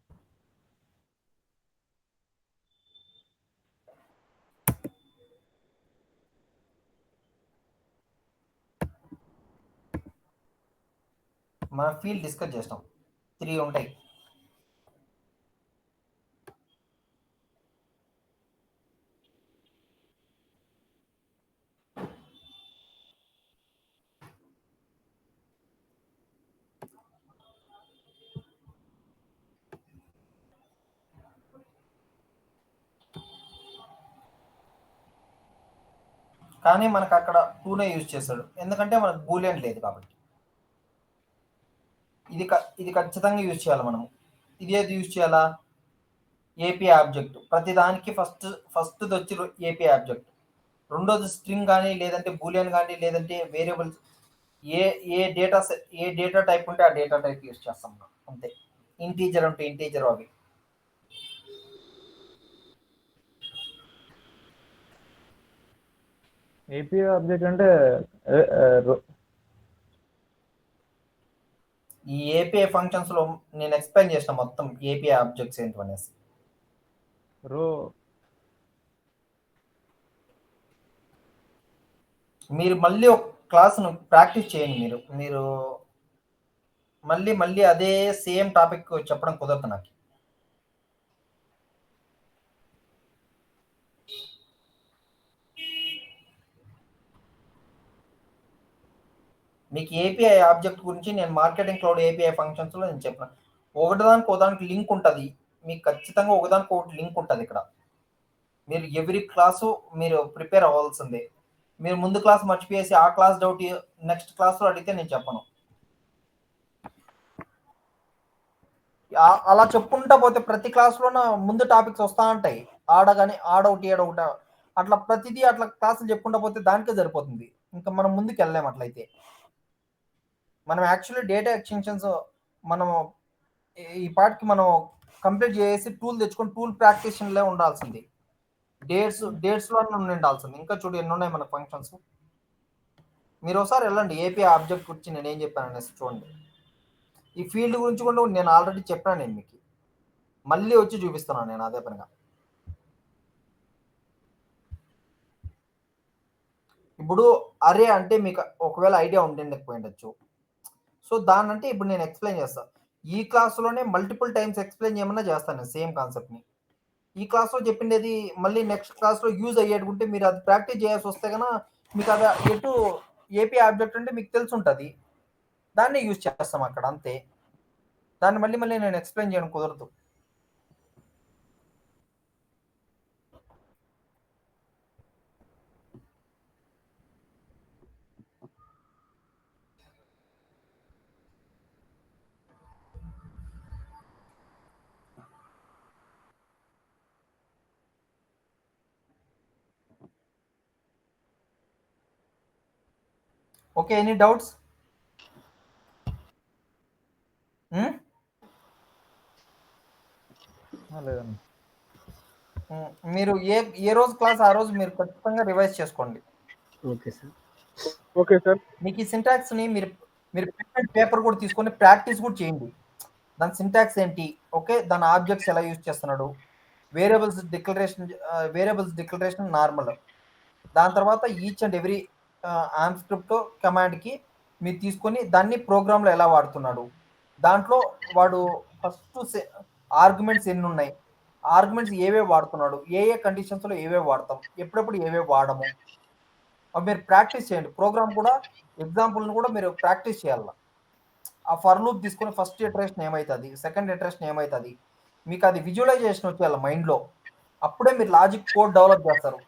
Speaker 1: మన ఫీల్డ్ డిస్కస్ చేస్తాం, 3 ఉంటాయి. కానీ మనకు అక్కడ 2నే యూజ్ చేశాడు, ఎందుకంటే మనకు బూలియన్ లేదు కాబట్టి. ఇది ఖచ్చితంగా యూజ్ చేయాలి మనము. ఇది ఏది యూజ్ చేయాలా? API object. ప్రతిదానికి ఫస్ట్ వచ్చి ఏపీఐ ఆబ్జెక్ట్, రెండోది స్ట్రింగ్ కానీ లేదంటే బూలియన్ కానీ లేదంటే వేరియబుల్స్ ఏ డేటా టైప్ ఉంటే ఆ డేటా టైప్ యూజ్ చేస్తాం మనం, అంతే. ఇంటీజర్ ఉంటే ఇంటీజర్ అవి.
Speaker 2: ఏపీఐ ఆబ్జెక్ట్ అంటే
Speaker 1: ఈ ఏపీఐ ఫంక్షన్స్ లో నేను ఎక్స్ప్లెయిన్ చేసిన మొత్తం ఏపీఐ ఆబ్జెక్ట్స్ ఏంటి అనేసి. మీరు మళ్ళీ ఒక క్లాస్ను ప్రాక్టీస్ చేయండి. మీరు మళ్ళీ అదే సేమ్ టాపిక్ చెప్పడం కుదరదు నాకు. మీకు ఏపీఐ ఆబ్జెక్ట్ గురించి నేను మార్కెటింగ్ క్లౌడ్ ఏపీఐ ఫంక్షన్స్లో నేను చెప్పిన ఒకదానికి లింక్ ఉంటుంది, మీకు ఖచ్చితంగా ఒకదానికి ఒకటి లింక్ ఉంటుంది. ఇక్కడ మీరు ఎవ్రీ క్లాసు మీరు ప్రిపేర్ అవ్వాల్సిందే. మీరు ముందు క్లాస్ మర్చిపోయేసి ఆ క్లాస్ డౌట్ నెక్స్ట్ క్లాస్లో అడిగితే నేను చెప్పను. అలా చెప్పుకుంటా పోతే ప్రతి క్లాస్లోన ముందు టాపిక్స్ వస్తూ ఉంటాయి, ఆడొకటి అట్లా ప్రతిదీ అట్లా క్లాసులు చెప్పుకుంటా పోతే దానికే సరిపోతుంది, ఇంకా మనం ముందుకు వెళ్ళలేము. అట్లయితే మనం యాక్చువల్లీ డేటా ఎక్స్టెన్షన్స్ మనం ఈ పార్ట్కి మనం కంప్లీట్ చేసి టూల్ తెచ్చుకొని టూల్ ప్రాక్టీషన్లే ఉండాల్సింది, డేట్స్లో ఉండాల్సింది. ఇంకా చూడు ఎన్ని ఉన్నాయి మన ఫంక్షన్స్. మీరు ఒకసారి వెళ్ళండి ఏపీ ఆబ్జెక్ట్ గురించి నేను ఏం చెప్పాను అనేసి చూడండి. ఈ ఫీల్డ్ గురించి కూడా నేను ఆల్రెడీ చెప్పాను నేను మీకు, మళ్ళీ వచ్చి చూపిస్తున్నాను నేను అదే పనిగా. ఇప్పుడు అరే అంటే మీకు ఒకవేళ ఐడియా ఉండకపోయిండొచ్చు. సో దాన్ని అంటే ఇప్పుడు నేను ఎక్స్ప్లెయిన్ చేస్తాను. ఈ క్లాస్లోనే మల్టిపుల్ టైమ్స్ ఎక్స్ప్లెయిన్ చేయమన్నా చేస్తాను నేను సేమ్ కాన్సెప్ట్ని. ఈ క్లాస్లో చెప్పిండేది మళ్ళీ నెక్స్ట్ క్లాస్లో యూజ్ అయ్యేటుకుంటే మీరు అది ప్రాక్టీస్ చేయాల్సి వస్తే కన్నా మీకు అది ఎటు ఏపీ ఆబ్జెక్ట్ అంటే మీకు తెలిసి ఉంటుంది, దాన్ని యూజ్ చేస్తాం అక్కడ అంతే. దాన్ని మళ్ళీ మళ్ళీ నేను ఎక్స్ప్లెయిన్ చేయడం కుదరదు. Okay, any doubts?
Speaker 2: లేదండి.
Speaker 1: మీరు ఏ రోజు క్లాస్ ఆ రోజు మీరు ఖచ్చితంగా రివైజ్ చేసుకోండి.
Speaker 3: Okay sir. Okay sir.
Speaker 1: మీకు ఈ సింటాక్స్ని మీరు మీరు పేపర్ కూడా తీసుకొని ప్రాక్టీస్ కూడా చేయండి. దాని సింటాక్స్ ఏంటి, ఓకే, దాని ఆబ్జెక్ట్స్ ఎలా యూజ్ చేస్తున్నాడు, వేరియబుల్స్ డిక్లరేషన్ నార్మల్, దాని తర్వాత ఈచ్ అండ్ ఎవ్రీ ఆమ్స్క్రిప్ట్ కమాండ్కి మీరు తీసుకొని దాన్ని ప్రోగ్రాంలో ఎలా వాడుతున్నాడు, దాంట్లో వాడు ఫస్ట్ ఆర్గ్యుమెంట్స్ ఎన్ని ఉన్నాయి, ఆర్గ్యుమెంట్స్ ఏవేవి వాడుతున్నాడు, ఏ కండిషన్స్లో ఏవేవి వాడతాం, ఎప్పుడెప్పుడు ఏవేవి వాడము, అవి మీరు ప్రాక్టీస్ చేయండి. ప్రోగ్రామ్ కూడా ఎగ్జాంపుల్ని కూడా మీరు ప్రాక్టీస్ చేయాలి. ఆ ఫర్ లూప్ తీసుకొని ఫస్ట్ ఇటరేషన్ ఏమవుతుంది, సెకండ్ ఇటరేషన్ ఏమవుతుంది, మీకు అది విజువలైజేషన్ వచ్చేయాలి మైండ్లో. అప్పుడే మీరు లాజిక్ కోడ్ డెవలప్ చేస్తారు.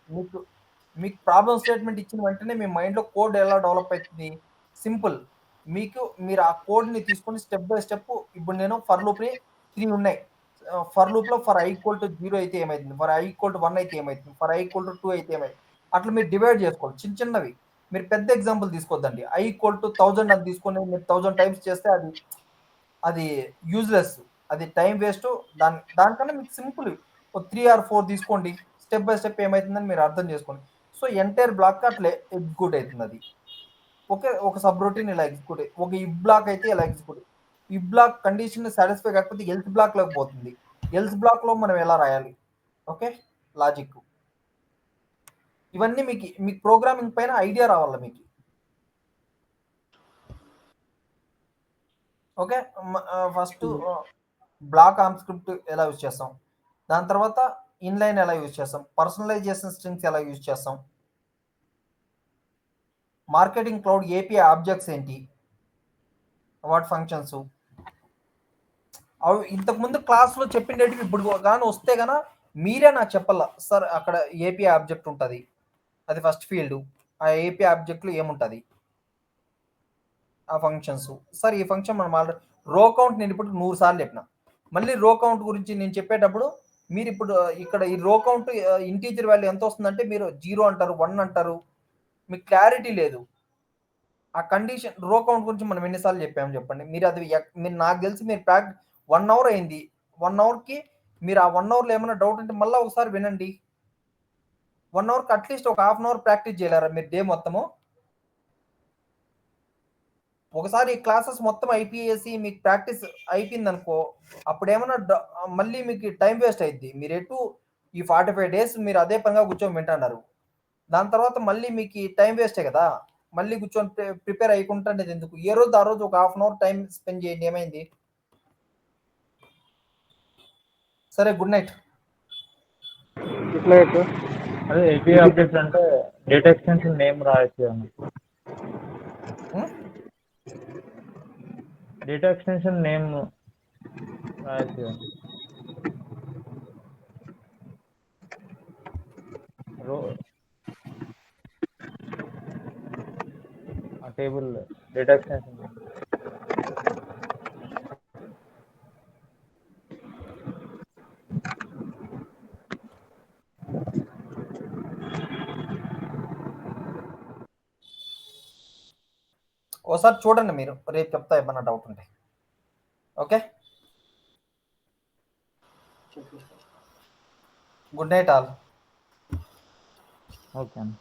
Speaker 1: మీకు ప్రాబ్లమ్ స్టేట్మెంట్ ఇచ్చిన వెంటనే మీ మైండ్లో కోడ్ ఎలా డెవలప్ అవుతుంది, సింపుల్. మీరు ఆ కోడ్ని తీసుకొని స్టెప్ బై స్టెప్, ఇప్పుడు నేను ఫర్ లూప్ని 3 ఉన్నాయి. ఫర్ లూప్లో ఫర్ i = 0 అయితే ఏమవుతుంది, ఫర్ i = 1 అయితే ఏమవుతుంది, ఫర్ i = 2 అయితే ఏమవుతుంది, అట్లా మీరు డివైడ్ చేసుకోవాలి చిన్న చిన్నవి. మీరు పెద్ద ఎగ్జాంపుల్ తీసుకోవద్దండి. i = 1000 అని తీసుకొని మీరు 1000 టైమ్స్ చేస్తే అది యూజ్లెస్, అది టైం వేస్ట్. దానికన్నా మీకు సింపుల్ 3 or 4 తీసుకోండి, స్టెప్ బై స్టెప్ ఏమవుతుందని మీరు అర్థం చేసుకోండి. సో ఎంటైర్ బ్లాక్ అట్లా ఎగ్జిక్యూట్ అవుతుంది అది. ఓకే, ఒక సబ్ రొటీన్ ఇలా ఎగ్జిక్యూట్, ఒక ఇఫ్ బ్లాక్ అయితే ఇలా execute, if block condition satisfy కాకపోతే ఎల్స్ బ్లాక్లోకి పోతుంది. ఎల్స్ బ్లాక్లో మనం ఎలా రాయాలి, ఓకే, లాజిక్. ఇవన్నీ మీకు ప్రోగ్రామింగ్ పైన ఐడియా రావాలి మీకు. Okay, first block AMPscript ఎలా యూజ్ చేస్తాం, దాని తర్వాత ఇన్లైన్ ఎలా యూజ్ చేస్తాం, పర్సనలైజేషన్ స్ట్రింగ్స్ ఎలా యూజ్ చేస్తాం, మార్కెటింగ్ క్లౌడ్ ఏపీఐ ఆబ్జెక్ట్స్ ఏంటి, వాటి ఫంక్షన్స్. అవి ఇంతకుముందు క్లాస్లో చెప్పిండేటివి ఇప్పుడు కానీ వస్తే కన్నా మీరే నాకు చెప్పాల సార్, అక్కడ ఏపీఐ ఆబ్జెక్ట్ ఉంటుంది, అది ఫస్ట్ ఫీల్డ్, ఆ ఏపీఐ ఆబ్జెక్ట్లో ఏముంటుంది, ఆ ఫంక్షన్స్. సార్ ఈ ఫంక్షన్ మనం ఆల్రెడీ రో కౌంట్ నేను ఇప్పుడు 100 సార్లు చెప్పిన. మళ్ళీ రో కౌంట్ గురించి నేను చెప్పేటప్పుడు మీరు ఇప్పుడు ఇక్కడ ఈ రో కౌంట్ ఇంటీజర్ వాల్యూ ఎంత వస్తుందంటే మీరు 0 అంటారు, 1 అంటారు, మీకు క్లారిటీ లేదు. ఆ కండిషన్ రో కౌంట్ గురించి మనం ఎన్నిసార్లు చెప్పాము చెప్పండి. మీరు అది మీరు నాకు తెలిసి మీరు 1 అవర్ అయింది, 1 అవర్కి మీరు ఆ 1 అవర్లో ఏమైనా డౌట్ ఉంటే మళ్ళీ ఒకసారి వినండి. 1 అవర్కి అట్లీస్ట్ ఒక హాఫ్ అన్ అవర్ ప్రాక్టీస్ చేయలేరా మీరు డే మొత్తము? ఒకసారి క్లాసెస్ మొత్తం అయిపోయేసి మీకు ప్రాక్టీస్ అయిపోయింది అనుకో, అప్పుడు ఏమైనా మళ్ళీ మీకు టైం వేస్ట్ అయింది. మీరు ఈ 45 days మీరు అదే పనిగా కూర్చొని వింటున్నారు, దాని తర్వాత మళ్ళీ మీకు టైం వేస్టే కదా. మళ్ళీ కూర్చొని ప్రిపేర్ అయ్యకుంటుండేది ఎందుకు? ఏ రోజు ఆ రోజు ఒక half an hour time spend చేయండి, ఏమైంది? సరే, గుడ్ నైట్.
Speaker 3: Good night.
Speaker 2: అదే ఏపీఐ అప్డేట్స్ అంటే డేటా ఎక్స్టెన్షన్ నేమ్ రాయొచ్చు అన్న. డేటా ఎక్స్టెన్షన్ నేమ్ రాయొచ్చు ఆ టేబుల్ డేటా ఎక్స్టెన్షన్.
Speaker 1: ఒకసారి చూడండి, మీరు రేపు చెప్తా ఏమన్నా డౌట్ ఉంటే. Okay, good night all.
Speaker 2: Okay అన్న.